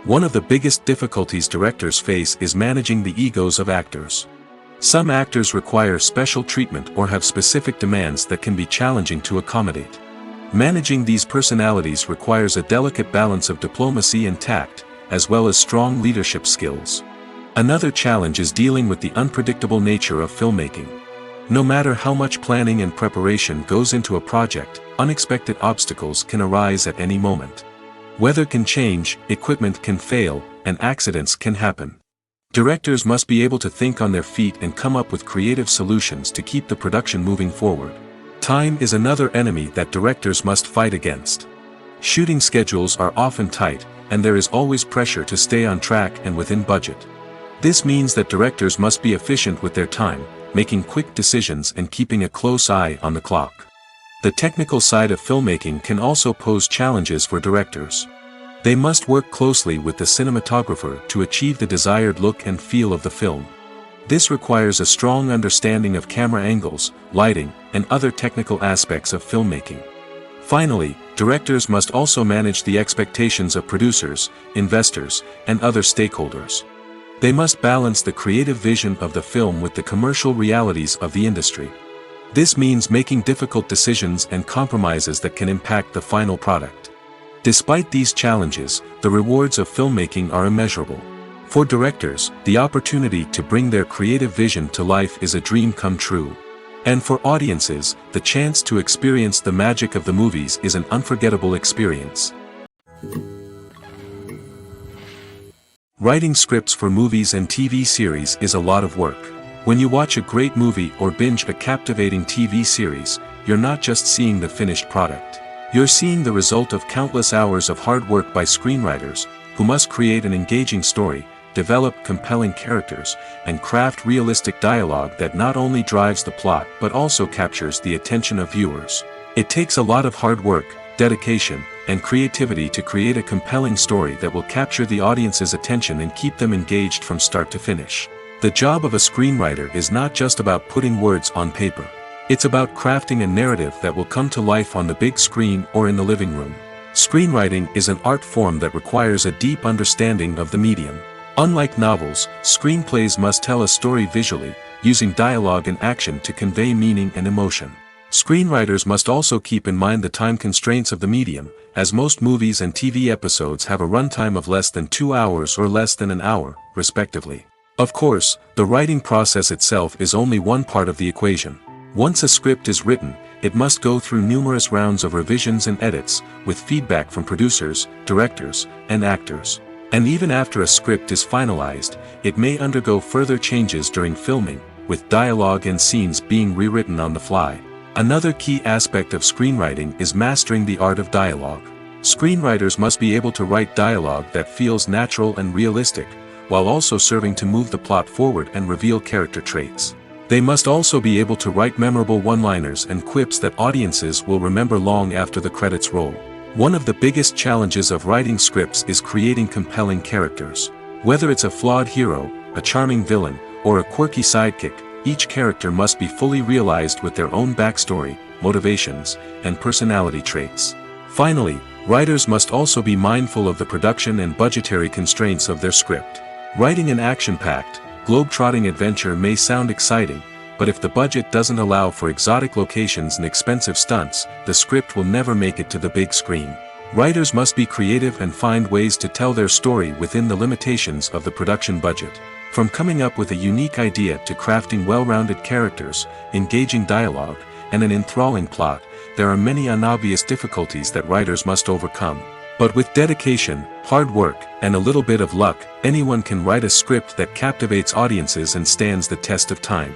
One of the biggest difficulties directors face is managing the egos of actors. Some actors require special treatment or have specific demands that can be challenging to accommodate. Managing these personalities requires a delicate balance of diplomacy and tact, as well as strong leadership skills. Another challenge is dealing with the unpredictable nature of filmmaking. No matter how much planning and preparation goes into a project, unexpected obstacles can arise at any moment. Weather can change, equipment can fail, and accidents can happen. Directors must be able to think on their feet and come up with creative solutions to keep the production moving forward. Time is another enemy that directors must fight against. Shooting schedules are often tight, and there is always pressure to stay on track and within budget. This means that directors must be efficient with their time, making quick decisions and keeping a close eye on the clock. The technical side of filmmaking can also pose challenges for directors. They must work closely with the cinematographer to achieve the desired look and feel of the film. This requires a strong understanding of camera angles, lighting, and other technical aspects of filmmaking. Finally, directors must also manage the expectations of producers, investors, and other stakeholders. They must balance the creative vision of the film with the commercial realities of the industry. This means making difficult decisions and compromises that can impact the final product. Despite these challenges, the rewards of filmmaking are immeasurable. For directors, the opportunity to bring their creative vision to life is a dream come true. And for audiences, the chance to experience the magic of the movies is an unforgettable experience. Writing scripts for movies and TV series is a lot of work. When you watch a great movie or binge a captivating TV series, you're not just seeing the finished product. You're seeing the result of countless hours of hard work by screenwriters, who must create an engaging story, develop compelling characters, and craft realistic dialogue that not only drives the plot but also captures the attention of viewers. It takes a lot of hard work, dedication, and creativity to create a compelling story that will capture the audience's attention and keep them engaged from start to finish. The job of a screenwriter is not just about putting words on paper. It's about crafting a narrative that will come to life on the big screen or in the living room. Screenwriting is an art form that requires a deep understanding of the medium. Unlike novels, screenplays must tell a story visually, using dialogue and action to convey meaning and emotion. Screenwriters must also keep in mind the time constraints of the medium, as most movies and TV episodes have a runtime of less than 2 hours or less than an hour, respectively. Of course, the writing process itself is only one part of the equation. Once a script is written, it must go through numerous rounds of revisions and edits, with feedback from producers, directors, and actors. And even after a script is finalized, it may undergo further changes during filming, with dialogue and scenes being rewritten on the fly. Another key aspect of screenwriting is mastering the art of dialogue. Screenwriters must be able to write dialogue that feels natural and realistic, while also serving to move the plot forward and reveal character traits. They must also be able to write memorable one-liners and quips that audiences will remember long after the credits roll. One of the biggest challenges of writing scripts is creating compelling characters. Whether it's a flawed hero, a charming villain, or a quirky sidekick, each character must be fully realized with their own backstory, motivations, and personality traits. Finally, Writers must also be mindful of the production and budgetary constraints of their script. Writing an action-packed, globe-trotting adventure may sound exciting, but if the budget doesn't allow for exotic locations and expensive stunts, the script will never make it to the big screen. Writers must be creative and find ways to tell their story within the limitations of the production budget. From coming up with a unique idea to crafting well-rounded characters, engaging dialogue, and an enthralling plot, there are many unobvious difficulties that writers must overcome. But with dedication, hard work, and a little bit of luck, anyone can write a script that captivates audiences and stands the test of time.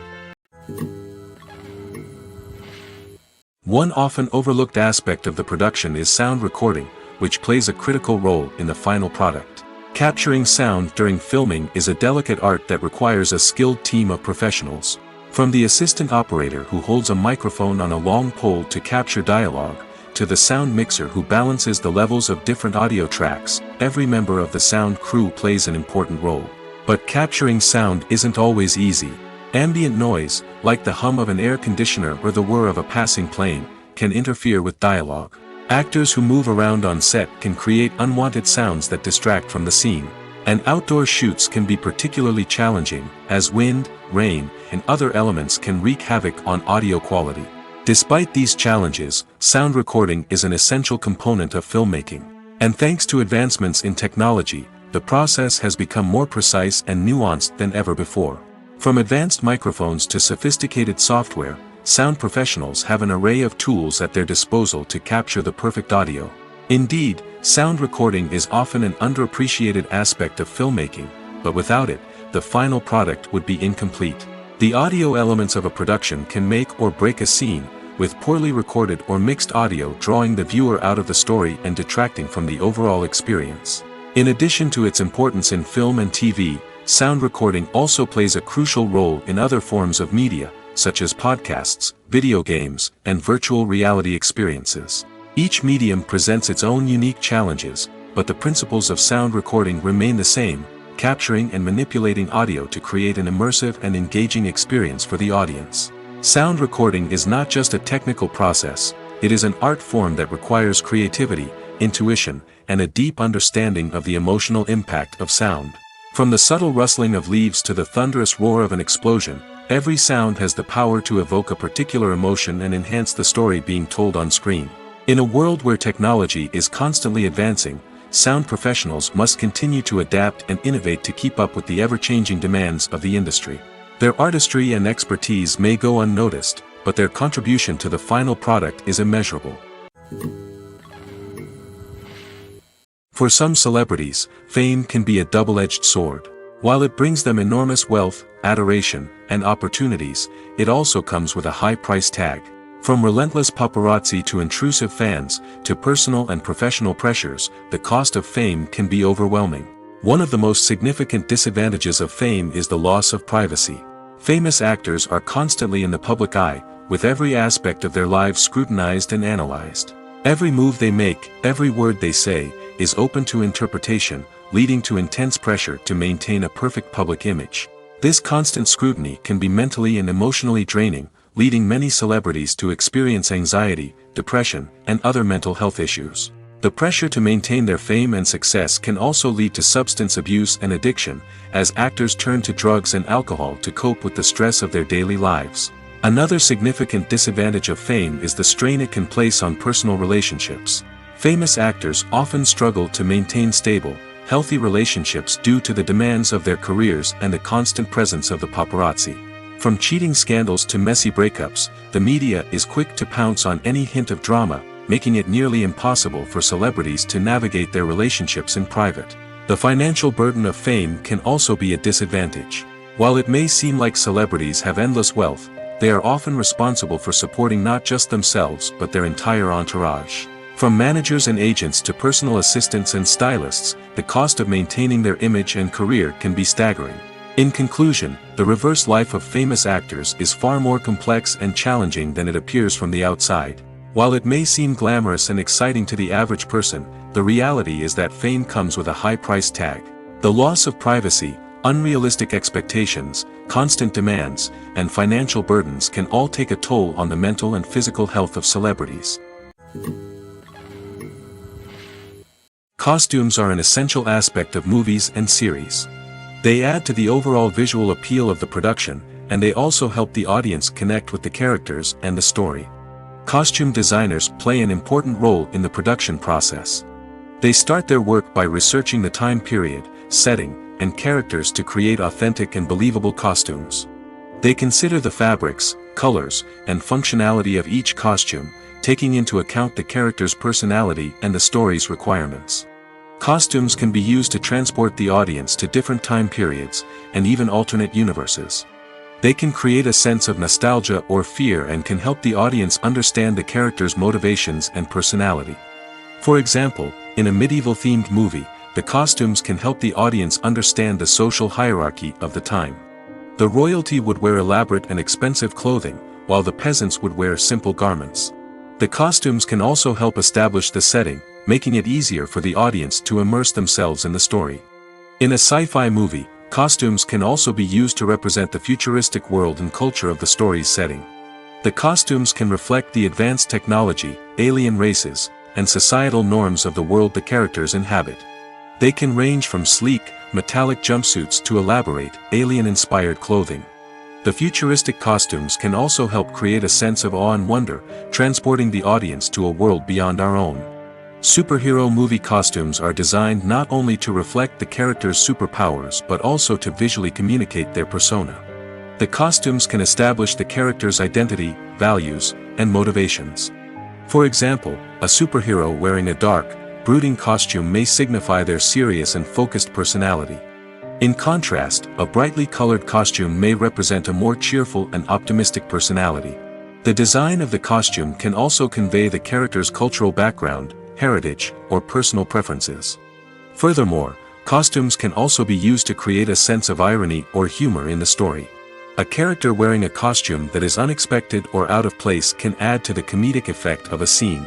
One often overlooked aspect of the production is sound recording, which plays a critical role in the final product. Capturing sound during filming is a delicate art that requires a skilled team of professionals. From the assistant operator who holds a microphone on a long pole to capture dialogue, to the sound mixer who balances the levels of different audio tracks, every member of the sound crew plays an important role. But capturing sound isn't always easy. Ambient noise, like the hum of an air conditioner or the whir of a passing plane, can interfere with dialogue. Actors who move around on set can create unwanted sounds that distract from the scene. And outdoor shoots can be particularly challenging, as wind, rain, and other elements can wreak havoc on audio quality. Despite these challenges, sound recording is an essential component of filmmaking. And thanks to advancements in technology, the process has become more precise and nuanced than ever before. From advanced microphones to sophisticated software, sound professionals have an array of tools at their disposal to capture the perfect audio. Indeed, sound recording is often an underappreciated aspect of filmmaking, but without it, the final product would be incomplete. The audio elements of a production can make or break a scene, with poorly recorded or mixed audio drawing the viewer out of the story and detracting from the overall experience. In addition to its importance in film and TV, sound recording also plays a crucial role in other forms of media, such as podcasts, video games, and virtual reality experiences. Each medium presents its own unique challenges, but the principles of sound recording remain the same, capturing and manipulating audio to create an immersive and engaging experience for the audience. Sound recording is not just a technical process, it is an art form that requires creativity, intuition, and a deep understanding of the emotional impact of sound. From the subtle rustling of leaves to the thunderous roar of an explosion, every sound has the power to evoke a particular emotion and enhance the story being told on screen. In a world where technology is constantly advancing, sound professionals must continue to adapt and innovate to keep up with the ever-changing demands of the industry. Their artistry and expertise may go unnoticed, but their contribution to the final product is immeasurable. For some celebrities, fame can be a double-edged sword. While it brings them enormous wealth, adoration, and opportunities, it also comes with a high price tag. From relentless paparazzi to intrusive fans, to personal and professional pressures, the cost of fame can be overwhelming. One of the most significant disadvantages of fame is the loss of privacy. Famous actors are constantly in the public eye, with every aspect of their lives scrutinized and analyzed. Every move they make, every word they say, is open to interpretation, leading to intense pressure to maintain a perfect public image. This constant scrutiny can be mentally and emotionally draining, leading many celebrities to experience anxiety, depression, and other mental health issues. The pressure to maintain their fame and success can also lead to substance abuse and addiction, as actors turn to drugs and alcohol to cope with the stress of their daily lives. Another significant disadvantage of fame is the strain it can place on personal relationships. Famous actors often struggle to maintain stable, healthy relationships due to the demands of their careers and the constant presence of the paparazzi. From cheating scandals to messy breakups, the media is quick to pounce on any hint of drama, making it nearly impossible for celebrities to navigate their relationships in private. The financial burden of fame can also be a disadvantage. While it may seem like celebrities have endless wealth, they are often responsible for supporting not just themselves but their entire entourage. From managers and agents to personal assistants and stylists, the cost of maintaining their image and career can be staggering. In conclusion, the reverse life of famous actors is far more complex and challenging than it appears from the outside. While it may seem glamorous and exciting to the average person, the reality is that fame comes with a high price tag. The loss of privacy, unrealistic expectations, constant demands, and financial burdens can all take a toll on the mental and physical health of celebrities. Costumes are an essential aspect of movies and series. They add to the overall visual appeal of the production, and they also help the audience connect with the characters and the story. Costume designers play an important role in the production process. They start their work by researching the time period, setting, and characters to create authentic and believable costumes. They consider the fabrics, colors, and functionality of each costume, taking into account the character's personality and the story's requirements. Costumes can be used to transport the audience to different time periods, and even alternate universes. They can create a sense of nostalgia or fear and can help the audience understand the character's motivations and personality. For example, in a medieval-themed movie, the costumes can help the audience understand the social hierarchy of the time. The royalty would wear elaborate and expensive clothing, while the peasants would wear simple garments. The costumes can also help establish the setting, making it easier for the audience to immerse themselves in the story. In a sci-fi movie, costumes can also be used to represent the futuristic world and culture of the story's setting. The costumes can reflect the advanced technology, alien races, and societal norms of the world the characters inhabit. They can range from sleek, metallic jumpsuits to elaborate, alien-inspired clothing. The futuristic costumes can also help create a sense of awe and wonder, transporting the audience to a world beyond our own. Superhero movie costumes are designed not only to reflect the character's superpowers but also to visually communicate their persona. The costumes can establish the character's identity, values, and motivations. For example, a superhero wearing a dark, brooding costume may signify their serious and focused personality. In contrast, a brightly colored costume may represent a more cheerful and optimistic personality. The design of the costume can also convey the character's cultural background, heritage, or personal preferences. Furthermore, costumes can also be used to create a sense of irony or humor in the story. A character wearing a costume that is unexpected or out of place can add to the comedic effect of a scene.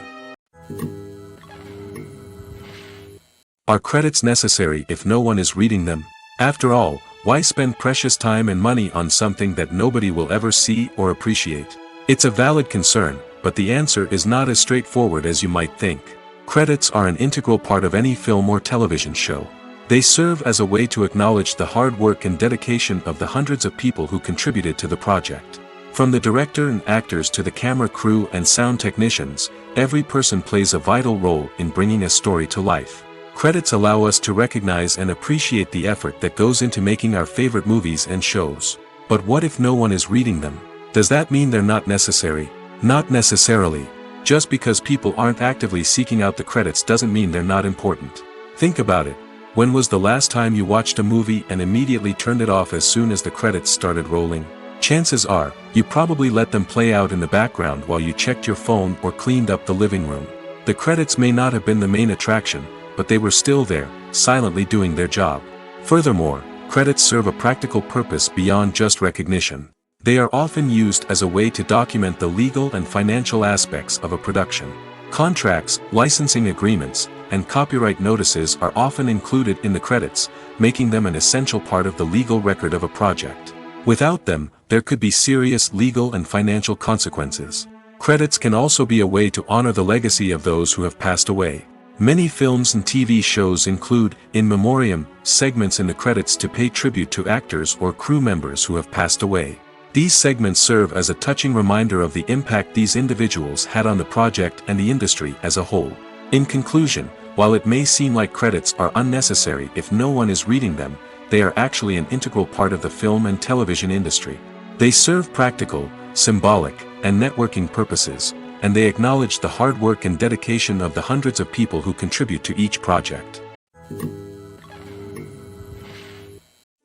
Are credits necessary if no one is reading them? After all, why spend precious time and money on something that nobody will ever see or appreciate? It's a valid concern, but the answer is not as straightforward as you might think. Credits are an integral part of any film or television show. They serve as a way to acknowledge the hard work and dedication of the hundreds of people who contributed to the project. From the director and actors to the camera crew and sound technicians, every person plays a vital role in bringing a story to life. Credits allow us to recognize and appreciate the effort that goes into making our favorite movies and shows. But what if no one is reading them? Does that mean they're not necessary? Not necessarily. Just because people aren't actively seeking out the credits doesn't mean they're not important. Think about it. When was the last time you watched a movie and immediately turned it off as soon as the credits started rolling? Chances are, you probably let them play out in the background while you checked your phone or cleaned up the living room. The credits may not have been the main attraction, but they were still there, silently doing their job. Furthermore, credits serve a practical purpose beyond just recognition. They are often used as a way to document the legal and financial aspects of a production. Contracts, licensing agreements, and copyright notices are often included in the credits, making them an essential part of the legal record of a project. Without them, there could be serious legal and financial consequences. Credits can also be a way to honor the legacy of those who have passed away. Many films and TV shows include, in memoriam, segments in the credits to pay tribute to actors or crew members who have passed away. These segments serve as a touching reminder of the impact these individuals had on the project and the industry as a whole. In conclusion, while it may seem like credits are unnecessary if no one is reading them, they are actually an integral part of the film and television industry. They serve practical, symbolic, and networking purposes, and they acknowledge the hard work and dedication of the hundreds of people who contribute to each project.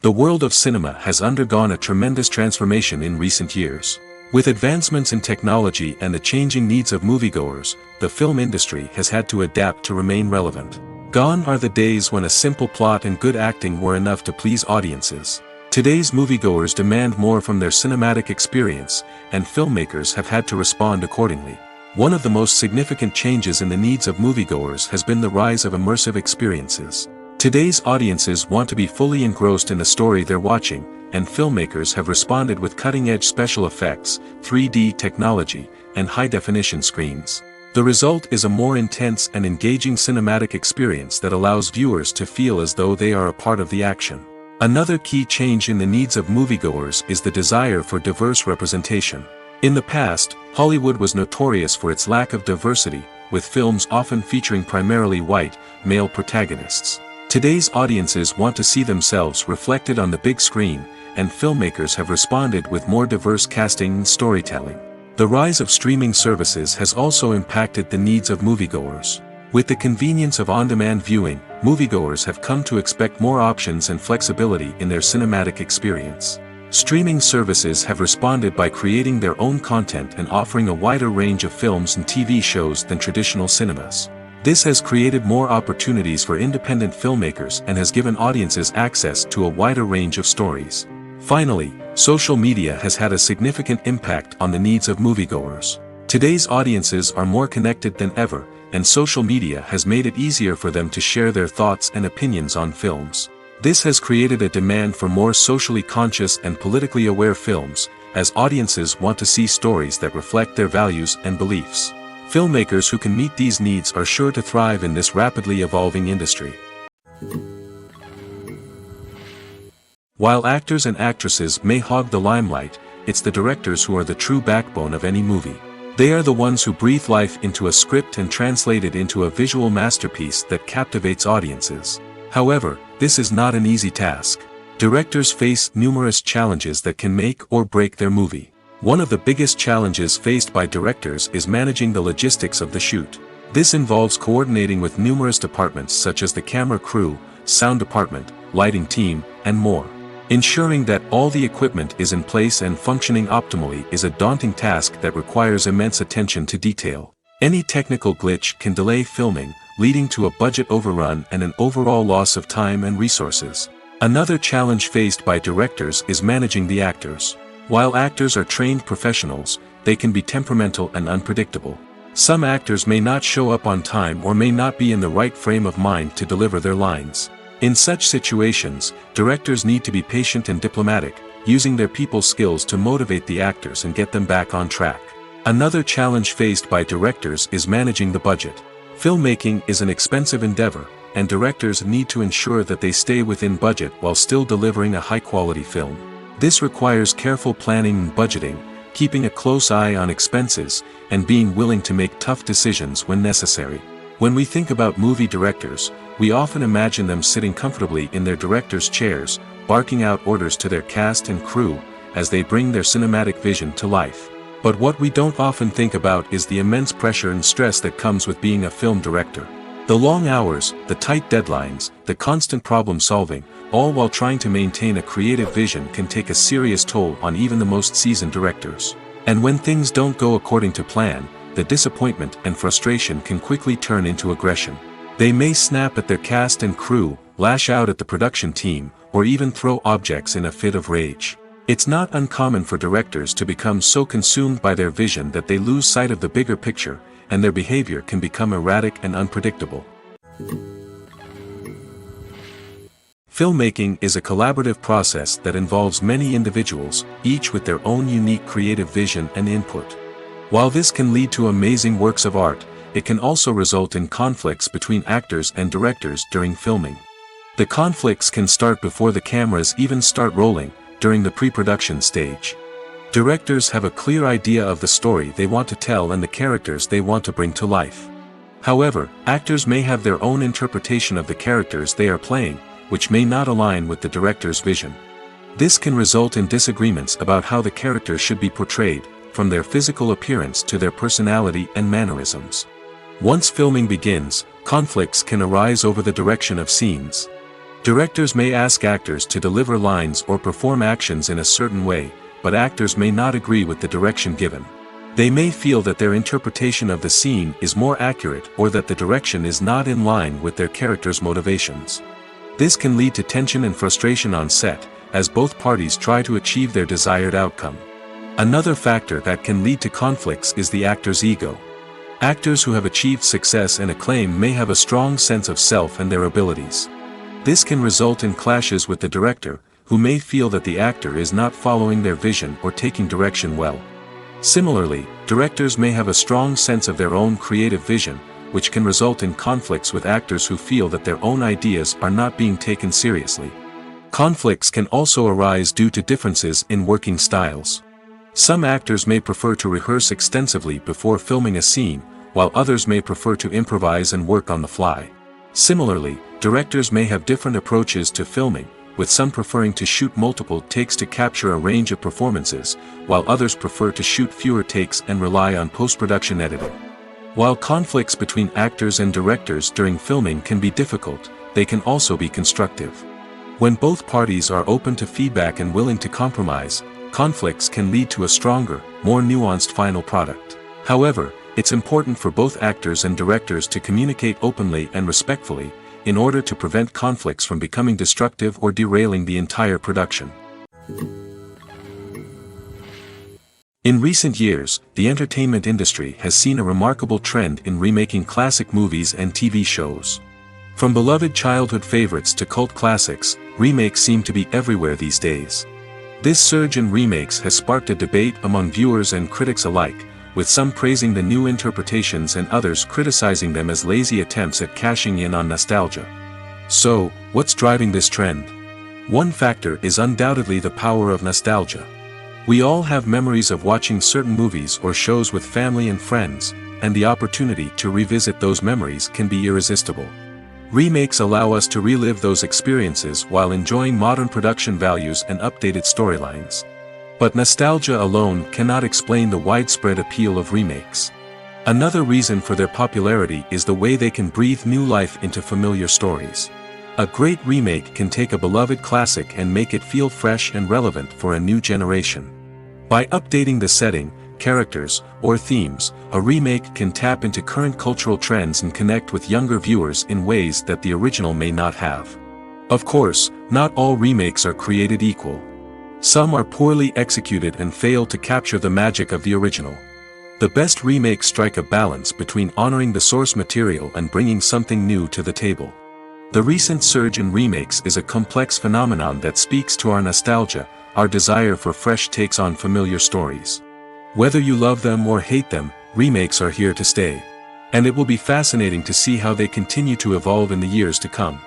The world of cinema has undergone a tremendous transformation in recent years. With advancements in technology and the changing needs of moviegoers, the film industry has had to adapt to remain relevant. Gone are the days when a simple plot and good acting were enough to please audiences. Today's moviegoers demand more from their cinematic experience, and filmmakers have had to respond accordingly. One of the most significant changes in the needs of moviegoers has been the rise of immersive experiences. Today's audiences want to be fully engrossed in the story they're watching, and filmmakers have responded with cutting-edge special effects, 3D technology, and high-definition screens. The result is a more intense and engaging cinematic experience that allows viewers to feel as though they are a part of the action. Another key change in the needs of moviegoers is the desire for diverse representation. In the past, Hollywood was notorious for its lack of diversity, with films often featuring primarily white, male protagonists. Today's audiences want to see themselves reflected on the big screen, and filmmakers have responded with more diverse casting and storytelling. The rise of streaming services has also impacted the needs of moviegoers. With the convenience of on-demand viewing, moviegoers have come to expect more options and flexibility in their cinematic experience. Streaming services have responded by creating their own content and offering a wider range of films and TV shows than traditional cinemas. This has created more opportunities for independent filmmakers and has given audiences access to a wider range of stories. Finally, social media has had a significant impact on the needs of moviegoers. Today's audiences are more connected than ever, and social media has made it easier for them to share their thoughts and opinions on films. This has created a demand for more socially conscious and politically aware films, as audiences want to see stories that reflect their values and beliefs. Filmmakers who can meet these needs are sure to thrive in this rapidly evolving industry. While actors and actresses may hog the limelight, it's the directors who are the true backbone of any movie. They are the ones who breathe life into a script and translate it into a visual masterpiece that captivates audiences. However, this is not an easy task. Directors face numerous challenges that can make or break their movie. One of the biggest challenges faced by directors is managing the logistics of the shoot. This involves coordinating with numerous departments such as the camera crew, sound department, lighting team, and more. Ensuring that all the equipment is in place and functioning optimally is a daunting task that requires immense attention to detail. Any technical glitch can delay filming, leading to a budget overrun and an overall loss of time and resources. Another challenge faced by directors is managing the actors. While actors are trained professionals, they can be temperamental and unpredictable. Some actors may not show up on time or may not be in the right frame of mind to deliver their lines. In such situations, directors need to be patient and diplomatic, using their people skills to motivate the actors and get them back on track. Another challenge faced by directors is managing the budget. Filmmaking is an expensive endeavor, and directors need to ensure that they stay within budget while still delivering a high-quality film. This requires careful planning and budgeting, keeping a close eye on expenses, and being willing to make tough decisions when necessary. When we think about movie directors, we often imagine them sitting comfortably in their director's chairs, barking out orders to their cast and crew, as they bring their cinematic vision to life. But what we don't often think about is the immense pressure and stress that comes with being a film director. The long hours, the tight deadlines, the constant problem solving, all while trying to maintain a creative vision can take a serious toll on even the most seasoned directors. And when things don't go according to plan, the disappointment and frustration can quickly turn into aggression. They may snap at their cast and crew, lash out at the production team, or even throw objects in a fit of rage. It's not uncommon for directors to become so consumed by their vision that they lose sight of the bigger picture, and their behavior can become erratic and unpredictable. Filmmaking is a collaborative process that involves many individuals, each with their own unique creative vision and input. While this can lead to amazing works of art, it can also result in conflicts between actors and directors during filming. The conflicts can start before the cameras even start rolling, during the pre-production stage. Directors have a clear idea of the story they want to tell and the characters they want to bring to life. However, actors may have their own interpretation of the characters they are playing, which may not align with the director's vision. This can result in disagreements about how the characters should be portrayed, from their physical appearance to their personality and mannerisms. Once filming begins, conflicts can arise over the direction of scenes. Directors may ask actors to deliver lines or perform actions in a certain way, but actors may not agree with the direction given. They may feel that their interpretation of the scene is more accurate or that the direction is not in line with their character's motivations. This can lead to tension and frustration on set, as both parties try to achieve their desired outcome. Another factor that can lead to conflicts is the actor's ego. Actors who have achieved success and acclaim may have a strong sense of self and their abilities. This can result in clashes with the director, who may feel that the actor is not following their vision or taking direction well. Similarly, directors may have a strong sense of their own creative vision, which can result in conflicts with actors who feel that their own ideas are not being taken seriously. Conflicts can also arise due to differences in working styles. Some actors may prefer to rehearse extensively before filming a scene, while others may prefer to improvise and work on the fly. Similarly, directors may have different approaches to filming, with some preferring to shoot multiple takes to capture a range of performances, while others prefer to shoot fewer takes and rely on post-production editing. While conflicts between actors and directors during filming can be difficult, they can also be constructive. When both parties are open to feedback and willing to compromise, conflicts can lead to a stronger, more nuanced final product. However, it's important for both actors and directors to communicate openly and respectfully, in order to prevent conflicts from becoming destructive or derailing the entire production. In recent years, the entertainment industry has seen a remarkable trend in remaking classic movies and TV shows. From beloved childhood favorites to cult classics, remakes seem to be everywhere these days. This surge in remakes has sparked a debate among viewers and critics alike, with some praising the new interpretations and others criticizing them as lazy attempts at cashing in on nostalgia. So, what's driving this trend? One factor is undoubtedly the power of nostalgia. We all have memories of watching certain movies or shows with family and friends, and the opportunity to revisit those memories can be irresistible. Remakes allow us to relive those experiences while enjoying modern production values and updated storylines. But nostalgia alone cannot explain the widespread appeal of remakes. Another reason for their popularity is the way they can breathe new life into familiar stories. A great remake can take a beloved classic and make it feel fresh and relevant for a new generation. By updating the setting, characters, or themes, a remake can tap into current cultural trends and connect with younger viewers in ways that the original may not have. Of course, not all remakes are created equal. Some are poorly executed and fail to capture the magic of the original. The best remakes strike a balance between honoring the source material and bringing something new to the table. The recent surge in remakes is a complex phenomenon that speaks to our nostalgia, our desire for fresh takes on familiar stories. Whether you love them or hate them, remakes are here to stay. And it will be fascinating to see how they continue to evolve in the years to come.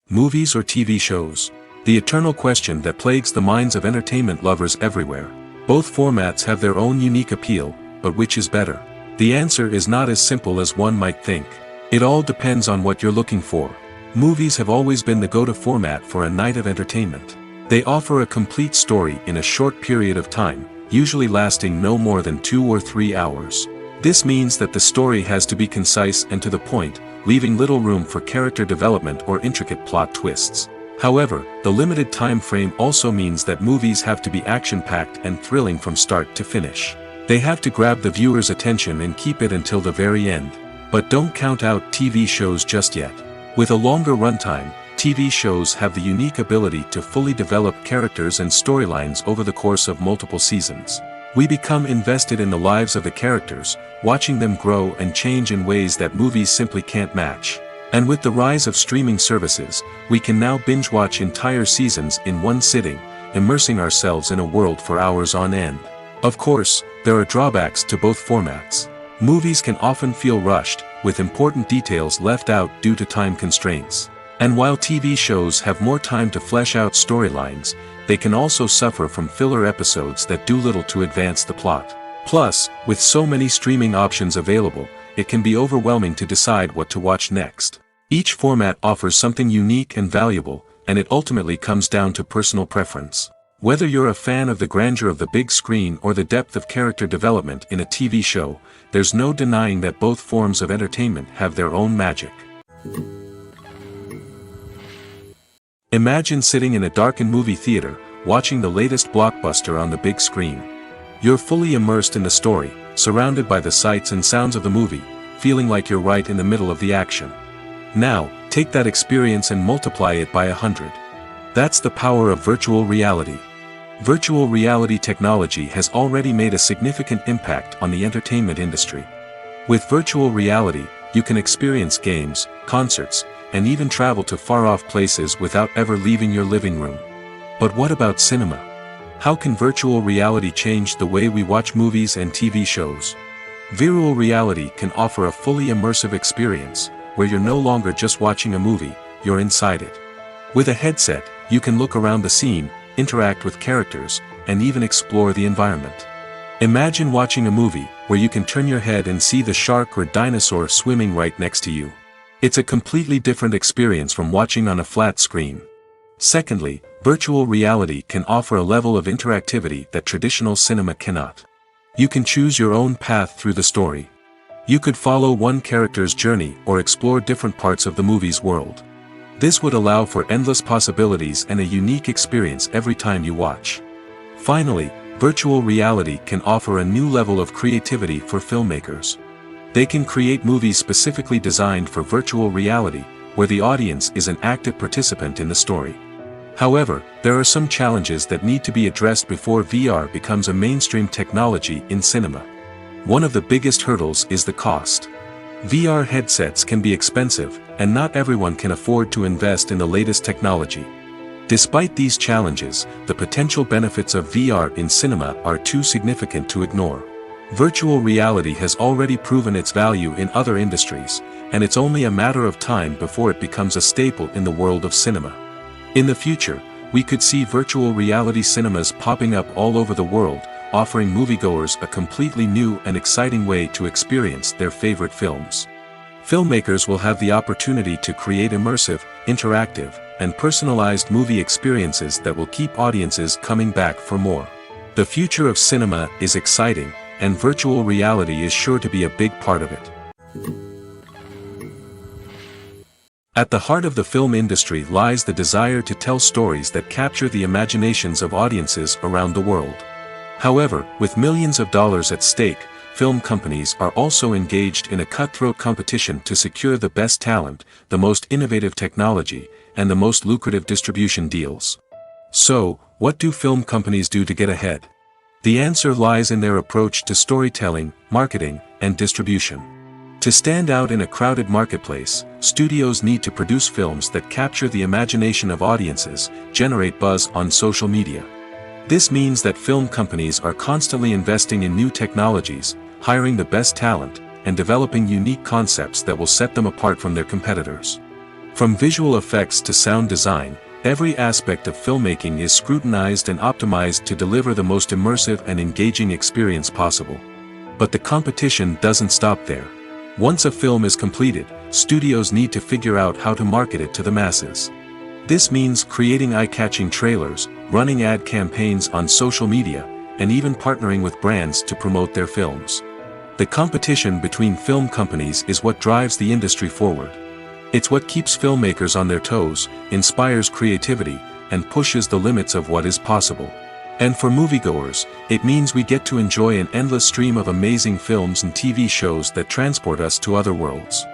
Movies or TV shows? The eternal question that plagues the minds of entertainment lovers everywhere. Both formats have their own unique appeal, but which is better? The answer is not as simple as one might think. It all depends on what you're looking for. Movies have always been the go-to format for a night of entertainment. They offer a complete story in a short period of time, usually lasting no more than 2 or 3 hours. This means that the story has to be concise and to the point, leaving little room for character development or intricate plot twists. However, the limited time frame also means that movies have to be action-packed and thrilling from start to finish. They have to grab the viewer's attention and keep it until the very end. But don't count out TV shows just yet. With a longer runtime, TV shows have the unique ability to fully develop characters and storylines over the course of multiple seasons. We become invested in the lives of the characters, watching them grow and change in ways that movies simply can't match. And with the rise of streaming services, we can now binge-watch entire seasons in one sitting, immersing ourselves in a world for hours on end. Of course, there are drawbacks to both formats. Movies can often feel rushed, with important details left out due to time constraints. And while TV shows have more time to flesh out storylines, they can also suffer from filler episodes that do little to advance the plot. Plus, with so many streaming options available, it can be overwhelming to decide what to watch next. Each format offers something unique and valuable, and it ultimately comes down to personal preference. Whether you're a fan of the grandeur of the big screen or the depth of character development in a TV show, there's no denying that both forms of entertainment have their own magic. Imagine sitting in a darkened movie theater, watching the latest blockbuster on the big screen. You're fully immersed in the story, surrounded by the sights and sounds of the movie, feeling like you're right in the middle of the action. Now, take that experience and multiply it by 100. That's the power of virtual reality. Virtual reality technology has already made a significant impact on the entertainment industry. With virtual reality, you can experience games, concerts, and even travel to far-off places without ever leaving your living room. But what about cinema? How can virtual reality change the way we watch movies and TV shows? Virtual reality can offer a fully immersive experience, where you're no longer just watching a movie, you're inside it. With a headset, you can look around the scene, interact with characters, and even explore the environment. Imagine watching a movie, where you can turn your head and see the shark or dinosaur swimming right next to you. It's a completely different experience from watching on a flat screen. Secondly, virtual reality can offer a level of interactivity that traditional cinema cannot. You can choose your own path through the story. You could follow one character's journey or explore different parts of the movie's world. This would allow for endless possibilities and a unique experience every time you watch. Finally, virtual reality can offer a new level of creativity for filmmakers. They can create movies specifically designed for virtual reality, where the audience is an active participant in the story. However, there are some challenges that need to be addressed before VR becomes a mainstream technology in cinema. One of the biggest hurdles is the cost. VR headsets can be expensive, and not everyone can afford to invest in the latest technology. Despite these challenges, the potential benefits of VR in cinema are too significant to ignore. Virtual reality has already proven its value in other industries, and it's only a matter of time before it becomes a staple in the world of cinema. In the future, we could see virtual reality cinemas popping up all over the world, offering moviegoers a completely new and exciting way to experience their favorite films. Filmmakers will have the opportunity to create immersive, interactive, and personalized movie experiences that will keep audiences coming back for more. The future of cinema is exciting, and virtual reality is sure to be a big part of it. At the heart of the film industry lies the desire to tell stories that capture the imaginations of audiences around the world. However, with millions of dollars at stake, film companies are also engaged in a cutthroat competition to secure the best talent, the most innovative technology, and the most lucrative distribution deals. So, what do film companies do to get ahead? The answer lies in their approach to storytelling, marketing, and distribution. To stand out in a crowded marketplace, studios need to produce films that capture the imagination of audiences, generate buzz on social media. This means that film companies are constantly investing in new technologies, hiring the best talent, and developing unique concepts that will set them apart from their competitors. From visual effects to sound design, every aspect of filmmaking is scrutinized and optimized to deliver the most immersive and engaging experience possible. But the competition doesn't stop there. Once a film is completed, studios need to figure out how to market it to the masses. This means creating eye-catching trailers, running ad campaigns on social media, and even partnering with brands to promote their films. The competition between film companies is what drives the industry forward. It's what keeps filmmakers on their toes, inspires creativity, and pushes the limits of what is possible. And for moviegoers, it means we get to enjoy an endless stream of amazing films and TV shows that transport us to other worlds.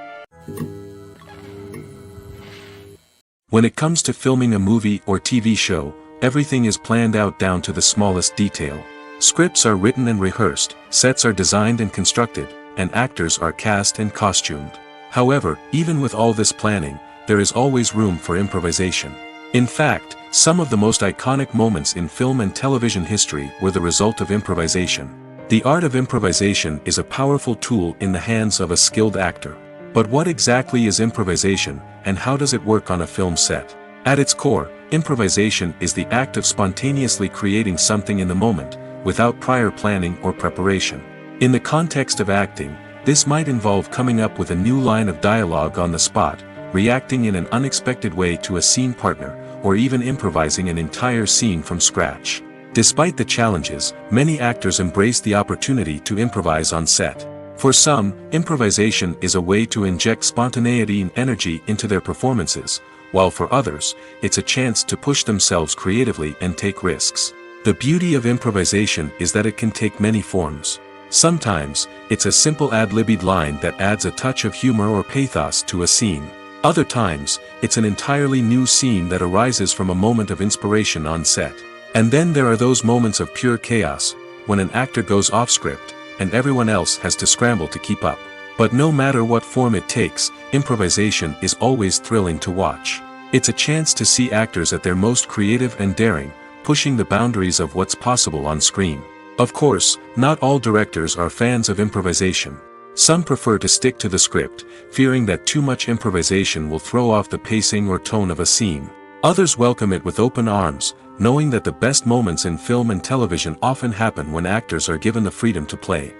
When it comes to filming a movie or TV show, everything is planned out down to the smallest detail. Scripts are written and rehearsed, sets are designed and constructed, and actors are cast and costumed. However, even with all this planning, there is always room for improvisation. In fact, some of the most iconic moments in film and television history were the result of improvisation. The art of improvisation is a powerful tool in the hands of a skilled actor. But what exactly is improvisation, and how does it work on a film set? At its core, improvisation is the act of spontaneously creating something in the moment, without prior planning or preparation. In the context of acting, this might involve coming up with a new line of dialogue on the spot, reacting in an unexpected way to a scene partner, or even improvising an entire scene from scratch. Despite the challenges, many actors embrace the opportunity to improvise on set. For some, improvisation is a way to inject spontaneity and energy into their performances, while for others, it's a chance to push themselves creatively and take risks. The beauty of improvisation is that it can take many forms. Sometimes, it's a simple ad-libbed line that adds a touch of humor or pathos to a scene. Other times, it's an entirely new scene that arises from a moment of inspiration on set. And then there are those moments of pure chaos, when an actor goes off script, and everyone else has to scramble to keep up. But no matter what form it takes, improvisation is always thrilling to watch. It's a chance to see actors at their most creative and daring, pushing the boundaries of what's possible on screen. Of course, not all directors are fans of improvisation. Some prefer to stick to the script, fearing that too much improvisation will throw off the pacing or tone of a scene. Others welcome it with open arms, knowing that the best moments in film and television often happen when actors are given the freedom to play.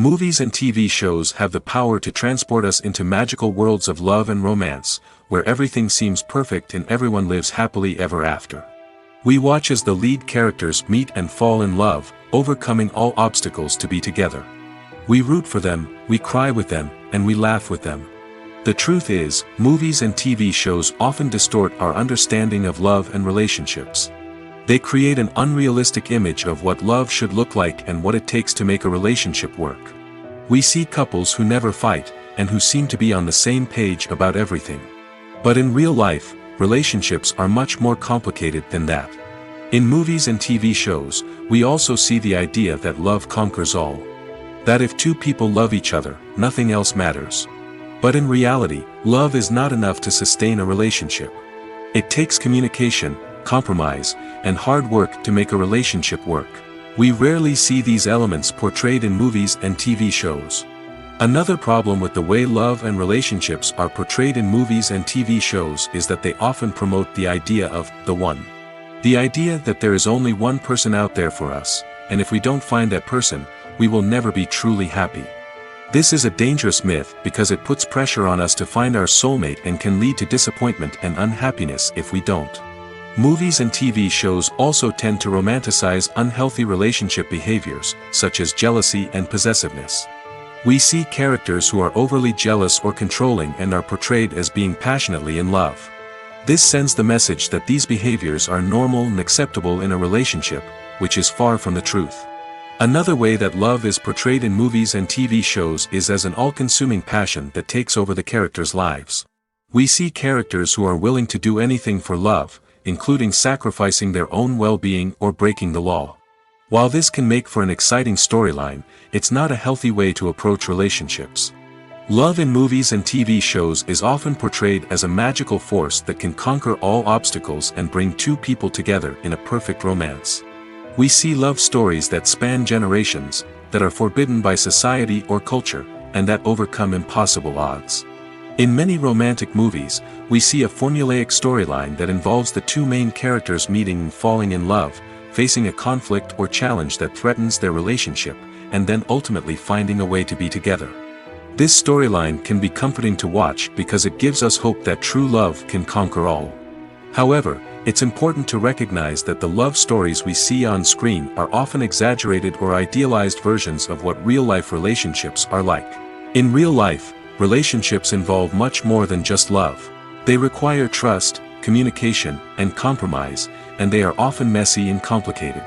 Movies and TV shows have the power to transport us into magical worlds of love and romance, where everything seems perfect and everyone lives happily ever after. We watch as the lead characters meet and fall in love, overcoming all obstacles to be together. We root for them, we cry with them, and we laugh with them. The truth is, movies and TV shows often distort our understanding of love and relationships. They create an unrealistic image of what love should look like and what it takes to make a relationship work. We see couples who never fight, and who seem to be on the same page about everything. But in real life, relationships are much more complicated than that. In movies and TV shows, we also see the idea that love conquers all. That if two people love each other, nothing else matters. But in reality, love is not enough to sustain a relationship. It takes communication, compromise, and hard work to make a relationship work. We rarely see these elements portrayed in movies and TV shows. Another problem with the way love and relationships are portrayed in movies and TV shows is that they often promote the idea of the one. The idea that there is only one person out there for us, and if we don't find that person, we will never be truly happy. This is a dangerous myth because it puts pressure on us to find our soulmate and can lead to disappointment and unhappiness if we don't. Movies and TV shows also tend to romanticize unhealthy relationship behaviors, such as jealousy and possessiveness. We see characters who are overly jealous or controlling and are portrayed as being passionately in love. This sends the message that these behaviors are normal and acceptable in a relationship, which is far from the truth. Another way that love is portrayed in movies and TV shows is as an all-consuming passion that takes over the characters' lives. We see characters who are willing to do anything for love, including sacrificing their own well-being or breaking the law. While this can make for an exciting storyline, it's not a healthy way to approach relationships. Love in movies and TV shows is often portrayed as a magical force that can conquer all obstacles and bring two people together in a perfect romance. We see love stories that span generations, that are forbidden by society or culture, and that overcome impossible odds. In many romantic movies, we see a formulaic storyline that involves the two main characters meeting and falling in love, facing a conflict or challenge that threatens their relationship, and then ultimately finding a way to be together. This storyline can be comforting to watch because it gives us hope that true love can conquer all. However, it's important to recognize that the love stories we see on screen are often exaggerated or idealized versions of what real-life relationships are like. In real life, relationships involve much more than just love. They require trust, communication, and compromise, and they are often messy and complicated.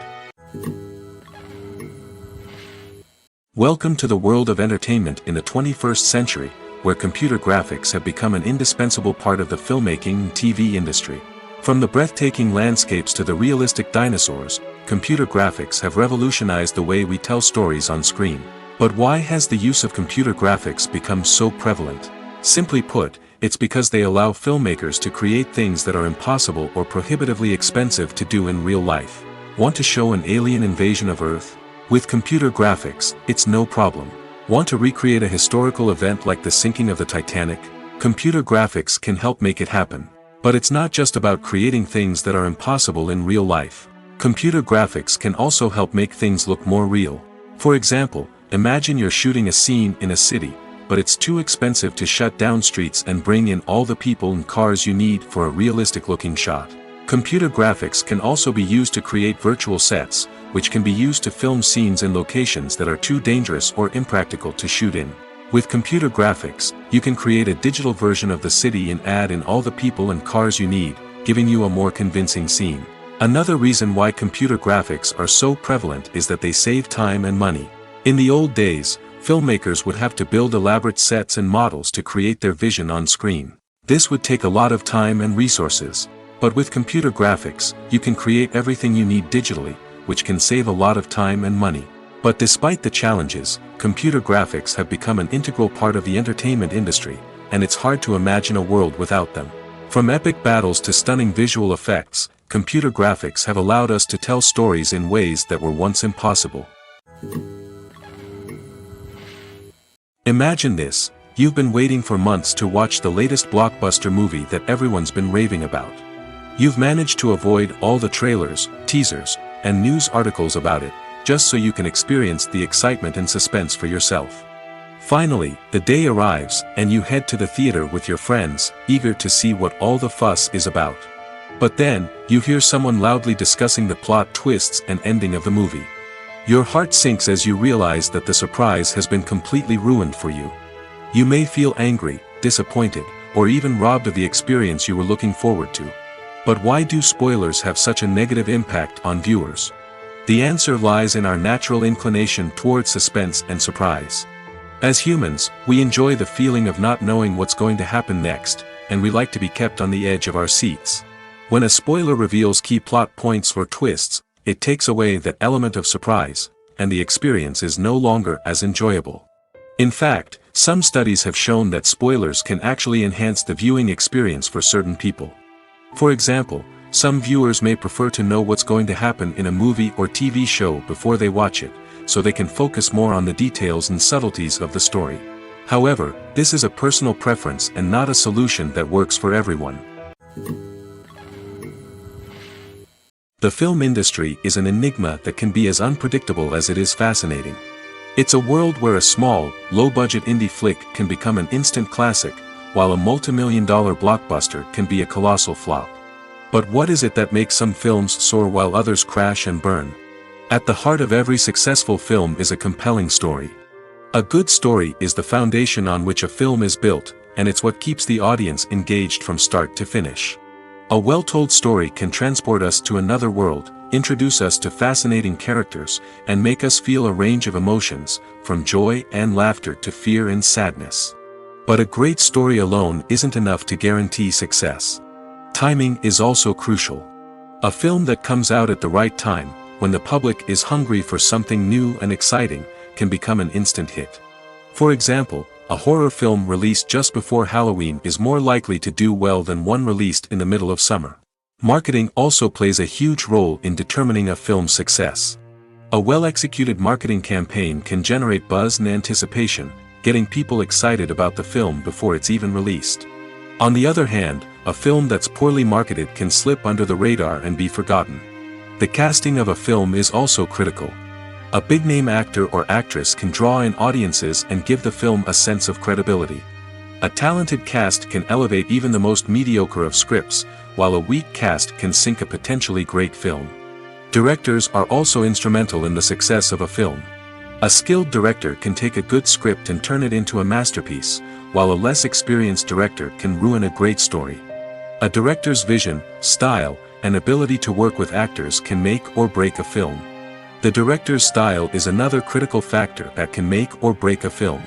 Welcome to the world of entertainment in the 21st century, where computer graphics have become an indispensable part of the filmmaking and TV industry. From the breathtaking landscapes to the realistic dinosaurs, computer graphics have revolutionized the way we tell stories on screen. But why has the use of computer graphics become so prevalent? Simply put, it's because they allow filmmakers to create things that are impossible or prohibitively expensive to do in real life. Want to show an alien invasion of Earth? With computer graphics, it's no problem. Want to recreate a historical event like the sinking of the Titanic? Computer graphics can help make it happen. But it's not just about creating things that are impossible in real life. Computer graphics can also help make things look more real. For example, imagine you're shooting a scene in a city, but it's too expensive to shut down streets and bring in all the people and cars you need for a realistic-looking shot. Computer graphics can also be used to create virtual sets, which can be used to film scenes in locations that are too dangerous or impractical to shoot in. With computer graphics, you can create a digital version of the city and add in all the people and cars you need, giving you a more convincing scene. Another reason why computer graphics are so prevalent is that they save time and money. In the old days, filmmakers would have to build elaborate sets and models to create their vision on screen. This would take a lot of time and resources. But with computer graphics, you can create everything you need digitally, which can save a lot of time and money. But despite the challenges, computer graphics have become an integral part of the entertainment industry, and it's hard to imagine a world without them. From epic battles to stunning visual effects, computer graphics have allowed us to tell stories in ways that were once impossible. Imagine this, you've been waiting for months to watch the latest blockbuster movie that everyone's been raving about. You've managed to avoid all the trailers, teasers, and news articles about it, just so you can experience the excitement and suspense for yourself. Finally, the day arrives, and you head to the theater with your friends, eager to see what all the fuss is about. But then, you hear someone loudly discussing the plot twists and ending of the movie. Your heart sinks as you realize that the surprise has been completely ruined for you. You may feel angry, disappointed, or even robbed of the experience you were looking forward to. But why do spoilers have such a negative impact on viewers? The answer lies in our natural inclination towards suspense and surprise. As humans, we enjoy the feeling of not knowing what's going to happen next, and we like to be kept on the edge of our seats. When a spoiler reveals key plot points or twists, it takes away that element of surprise, and the experience is no longer as enjoyable. In fact, some studies have shown that spoilers can actually enhance the viewing experience for certain people. For example, some viewers may prefer to know what's going to happen in a movie or TV show before they watch it, so they can focus more on the details and subtleties of the story. However, this is a personal preference and not a solution that works for everyone. The film industry is an enigma that can be as unpredictable as it is fascinating. It's a world where a small, low-budget indie flick can become an instant classic, while a multi-million-dollar blockbuster can be a colossal flop. But what is it that makes some films soar while others crash and burn? At the heart of every successful film is a compelling story. A good story is the foundation on which a film is built, and it's what keeps the audience engaged from start to finish. A well-told story can transport us to another world, introduce us to fascinating characters, and make us feel a range of emotions, from joy and laughter to fear and sadness. But a great story alone isn't enough to guarantee success. Timing is also crucial. A film that comes out at the right time, when the public is hungry for something new and exciting, can become an instant hit. For example, a horror film released just before Halloween is more likely to do well than one released in the middle of summer. Marketing also plays a huge role in determining a film's success. A well-executed marketing campaign can generate buzz and anticipation, getting people excited about the film before it's even released. On the other hand, a film that's poorly marketed can slip under the radar and be forgotten. The casting of a film is also critical. A big-name actor or actress can draw in audiences and give the film a sense of credibility. A talented cast can elevate even the most mediocre of scripts, while a weak cast can sink a potentially great film. Directors are also instrumental in the success of a film. A skilled director can take a good script and turn it into a masterpiece, while a less experienced director can ruin a great story. A director's vision, style, and ability to work with actors can make or break a film. The director's style is another critical factor that can make or break a film.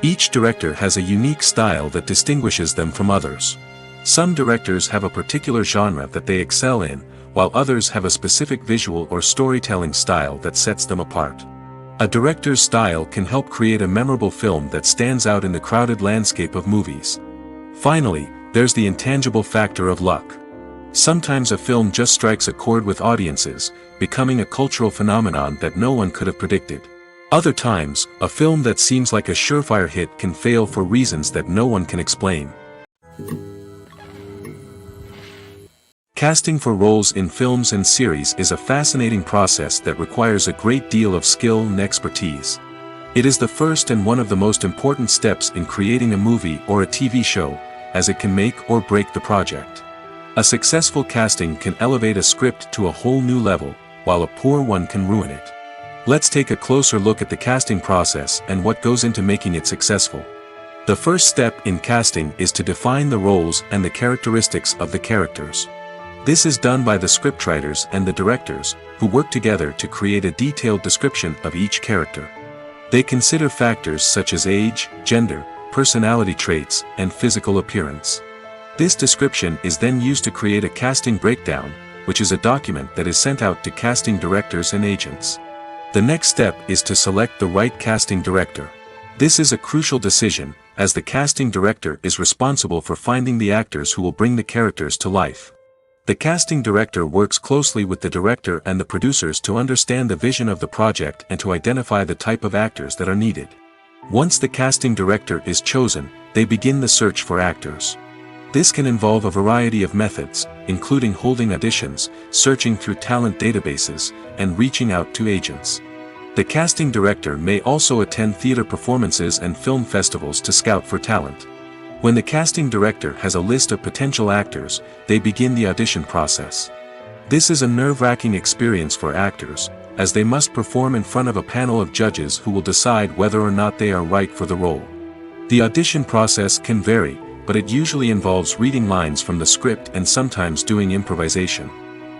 Each director has a unique style that distinguishes them from others. Some directors have a particular genre that they excel in, while others have a specific visual or storytelling style that sets them apart. A director's style can help create a memorable film that stands out in the crowded landscape of movies. Finally, there's the intangible factor of luck. Sometimes a film just strikes a chord with audiences, becoming a cultural phenomenon that no one could have predicted. Other times, a film that seems like a surefire hit can fail for reasons that no one can explain. Casting for roles in films and series is a fascinating process that requires a great deal of skill and expertise. It is the first and one of the most important steps in creating a movie or a TV show, as it can make or break the project. A successful casting can elevate a script to a whole new level, while a poor one can ruin it. Let's take a closer look at the casting process and what goes into making it successful. The first step in casting is to define the roles and the characteristics of the characters. This is done by the scriptwriters and the directors, who work together to create a detailed description of each character. They consider factors such as age, gender, personality traits, and physical appearance. This description is then used to create a casting breakdown, which is a document that is sent out to casting directors and agents. The next step is to select the right casting director. This is a crucial decision, as the casting director is responsible for finding the actors who will bring the characters to life. The casting director works closely with the director and the producers to understand the vision of the project and to identify the type of actors that are needed. Once the casting director is chosen, they begin the search for actors. This can involve a variety of methods, including holding auditions, searching through talent databases, and reaching out to agents. The casting director may also attend theater performances and film festivals to scout for talent. When the casting director has a list of potential actors, they begin the audition process. This is a nerve-wracking experience for actors, as they must perform in front of a panel of judges who will decide whether or not they are right for the role. The audition process can vary, but it usually involves reading lines from the script and sometimes doing improvisation.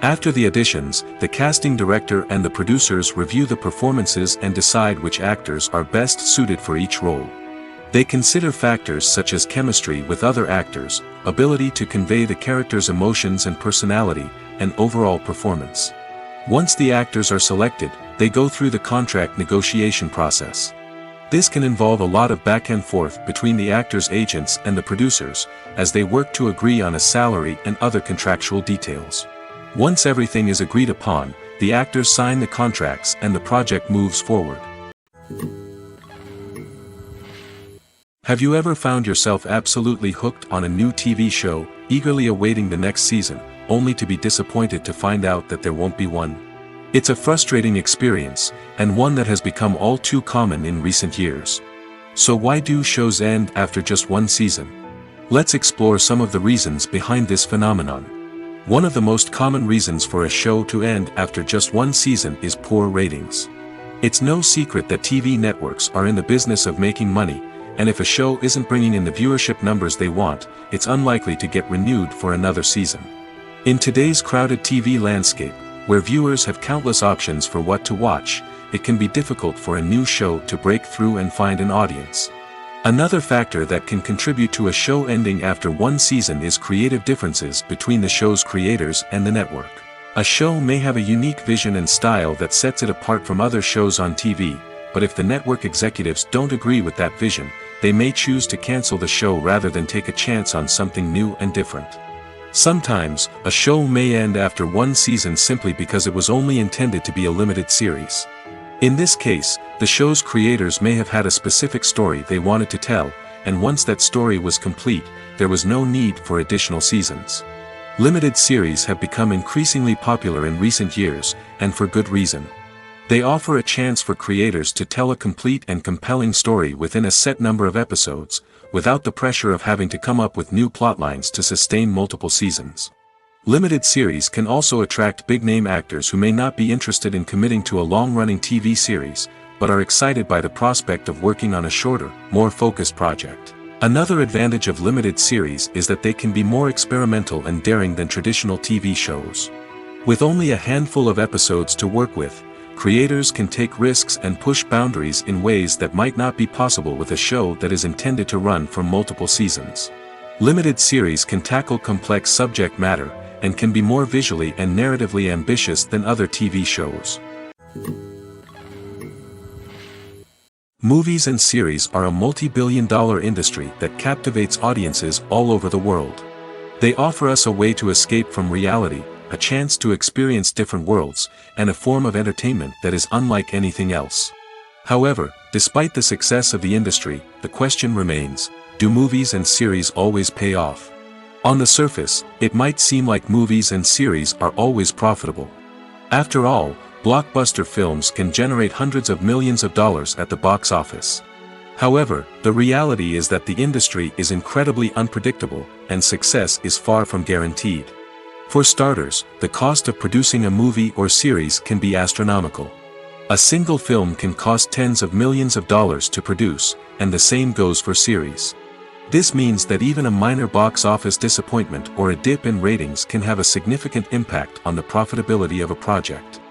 After the auditions, the casting director and the producers review the performances and decide which actors are best suited for each role. They consider factors such as chemistry with other actors, ability to convey the character's emotions and personality, and overall performance. Once the actors are selected, they go through the contract negotiation process. This can involve a lot of back and forth between the actors' agents and the producers, as they work to agree on a salary and other contractual details. Once everything is agreed upon, the actors sign the contracts and the project moves forward. Have you ever found yourself absolutely hooked on a new TV show, eagerly awaiting the next season, only to be disappointed to find out that there won't be one? It's a frustrating experience, and one that has become all too common in recent years. So why do shows end after just one season? Let's explore some of the reasons behind this phenomenon. One of the most common reasons for a show to end after just one season is poor ratings. It's no secret that TV networks are in the business of making money, and if a show isn't bringing in the viewership numbers they want, it's unlikely to get renewed for another season. In today's crowded TV landscape, where viewers have countless options for what to watch, it can be difficult for a new show to break through and find an audience. Another factor that can contribute to a show ending after one season is creative differences between the show's creators and the network. A show may have a unique vision and style that sets it apart from other shows on TV, but if the network executives don't agree with that vision, they may choose to cancel the show rather than take a chance on something new and different. Sometimes, a show may end after one season simply because it was only intended to be a limited series. In this case, the show's creators may have had a specific story they wanted to tell, and once that story was complete, there was no need for additional seasons. Limited series have become increasingly popular in recent years, and for good reason. They offer a chance for creators to tell a complete and compelling story within a set number of episodes, without the pressure of having to come up with new plotlines to sustain multiple seasons. Limited series can also attract big-name actors who may not be interested in committing to a long-running TV series, but are excited by the prospect of working on a shorter, more focused project. Another advantage of limited series is that they can be more experimental and daring than traditional TV shows. With only a handful of episodes to work with, creators can take risks and push boundaries in ways that might not be possible with a show that is intended to run for multiple seasons. Limited series can tackle complex subject matter, and can be more visually and narratively ambitious than other TV shows. Movies and series are a multi-billion-dollar industry that captivates audiences all over the world. They offer us a way to escape from reality, a chance to experience different worlds, and a form of entertainment that is unlike anything else. However, despite the success of the industry, the question remains, do movies and series always pay off? On the surface, it might seem like movies and series are always profitable. After all, blockbuster films can generate hundreds of millions of dollars at the box office. However, the reality is that the industry is incredibly unpredictable, and success is far from guaranteed. For starters, the cost of producing a movie or series can be astronomical. A single film can cost tens of millions of dollars to produce, and the same goes for series. This means that even a minor box office disappointment or a dip in ratings can have a significant impact on the profitability of a project.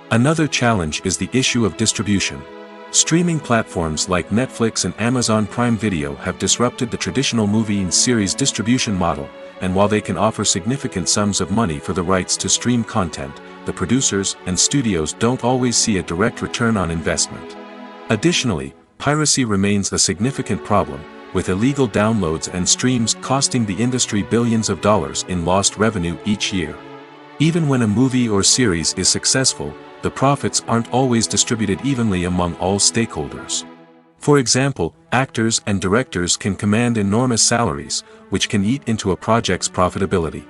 Another challenge is the issue of distribution. Streaming platforms like Netflix and Amazon Prime Video have disrupted the traditional movie and series distribution model, and while they can offer significant sums of money for the rights to stream content, the producers and studios don't always see a direct return on investment. Additionally, piracy remains a significant problem, with illegal downloads and streams costing the industry billions of dollars in lost revenue each year. Even when a movie or series is successful, the profits aren't always distributed evenly among all stakeholders. For example, actors and directors can command enormous salaries, which can eat into a project's profitability.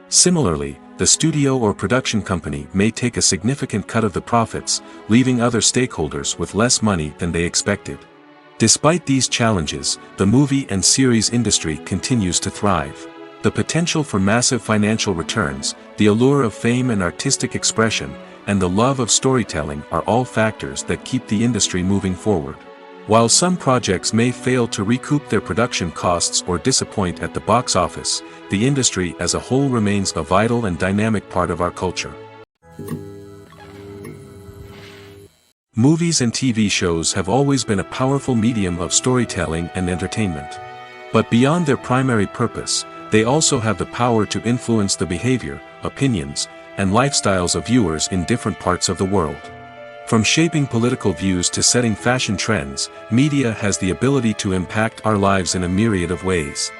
Similarly, the studio or production company may take a significant cut of the profits, leaving other stakeholders with less money than they expected. Despite these challenges, the movie and series industry continues to thrive. The potential for massive financial returns, the allure of fame and artistic expression, and the love of storytelling are all factors that keep the industry moving forward. While some projects may fail to recoup their production costs or disappoint at the box office, the industry as a whole remains a vital and dynamic part of our culture. Movies and TV shows have always been a powerful medium of storytelling and entertainment. But beyond their primary purpose, they also have the power to influence the behavior, opinions, and lifestyles of viewers in different parts of the world. From shaping political views to setting fashion trends, media has the ability to impact our lives in a myriad of ways.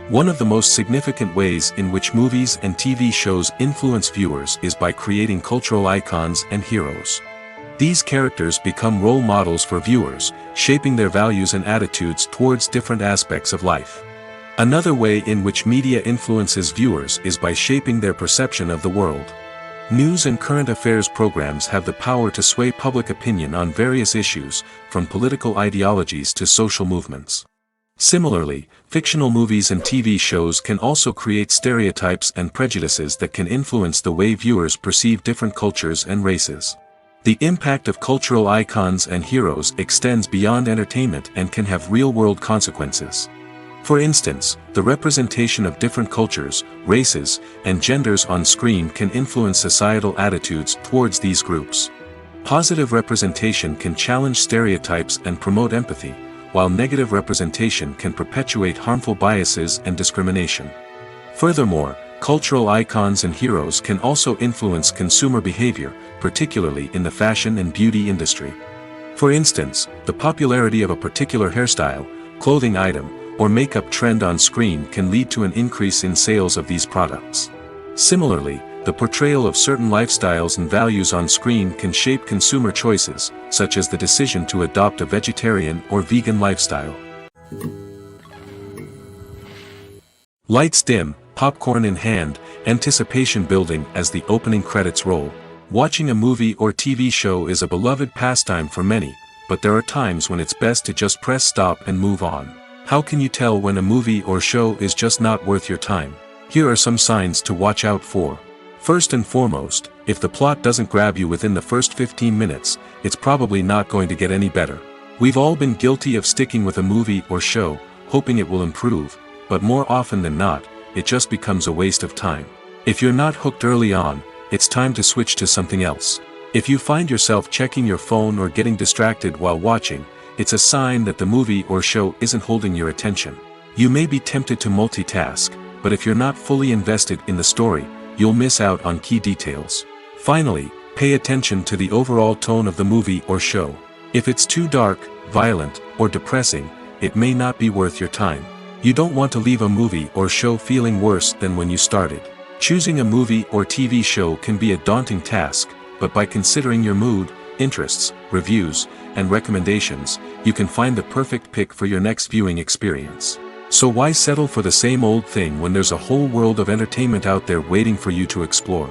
One of the most significant ways in which movies and TV shows influence viewers is by creating cultural icons and heroes. These characters become role models for viewers, shaping their values and attitudes towards different aspects of life. Another way in which media influences viewers is by shaping their perception of the world. News and current affairs programs have the power to sway public opinion on various issues, from political ideologies to social movements. Similarly, fictional movies and TV shows can also create stereotypes and prejudices that can influence the way viewers perceive different cultures and races. The impact of cultural icons and heroes extends beyond entertainment and can have real-world consequences. For instance, the representation of different cultures, races, and genders on screen can influence societal attitudes towards these groups. Positive representation can challenge stereotypes and promote empathy, while negative representation can perpetuate harmful biases and discrimination. Furthermore, cultural icons and heroes can also influence consumer behavior, particularly in the fashion and beauty industry. For instance, the popularity of a particular hairstyle, clothing item, or makeup trend on screen can lead to an increase in sales of these products. Similarly, the portrayal of certain lifestyles and values on screen can shape consumer choices, such as the decision to adopt a vegetarian or vegan lifestyle. Lights dim, popcorn in hand, anticipation building as the opening credits roll. Watching a movie or TV show is a beloved pastime for many, but there are times when it's best to just press stop and move on. How can you tell when a movie or show is just not worth your time? Here are some signs to watch out for. First and foremost, if the plot doesn't grab you within the first 15 minutes, it's probably not going to get any better. We've all been guilty of sticking with a movie or show, hoping it will improve, but more often than not, it just becomes a waste of time. If you're not hooked early on, it's time to switch to something else. If you find yourself checking your phone or getting distracted while watching, it's a sign that the movie or show isn't holding your attention. You may be tempted to multitask, but if you're not fully invested in the story, you'll miss out on key details. Finally, pay attention to the overall tone of the movie or show. If it's too dark, violent, or depressing, it may not be worth your time. You don't want to leave a movie or show feeling worse than when you started. Choosing a movie or TV show can be a daunting task, but by considering your mood, interests, reviews, and recommendations, you can find the perfect pick for your next viewing experience. So why settle for the same old thing when there's a whole world of entertainment out there waiting for you to explore?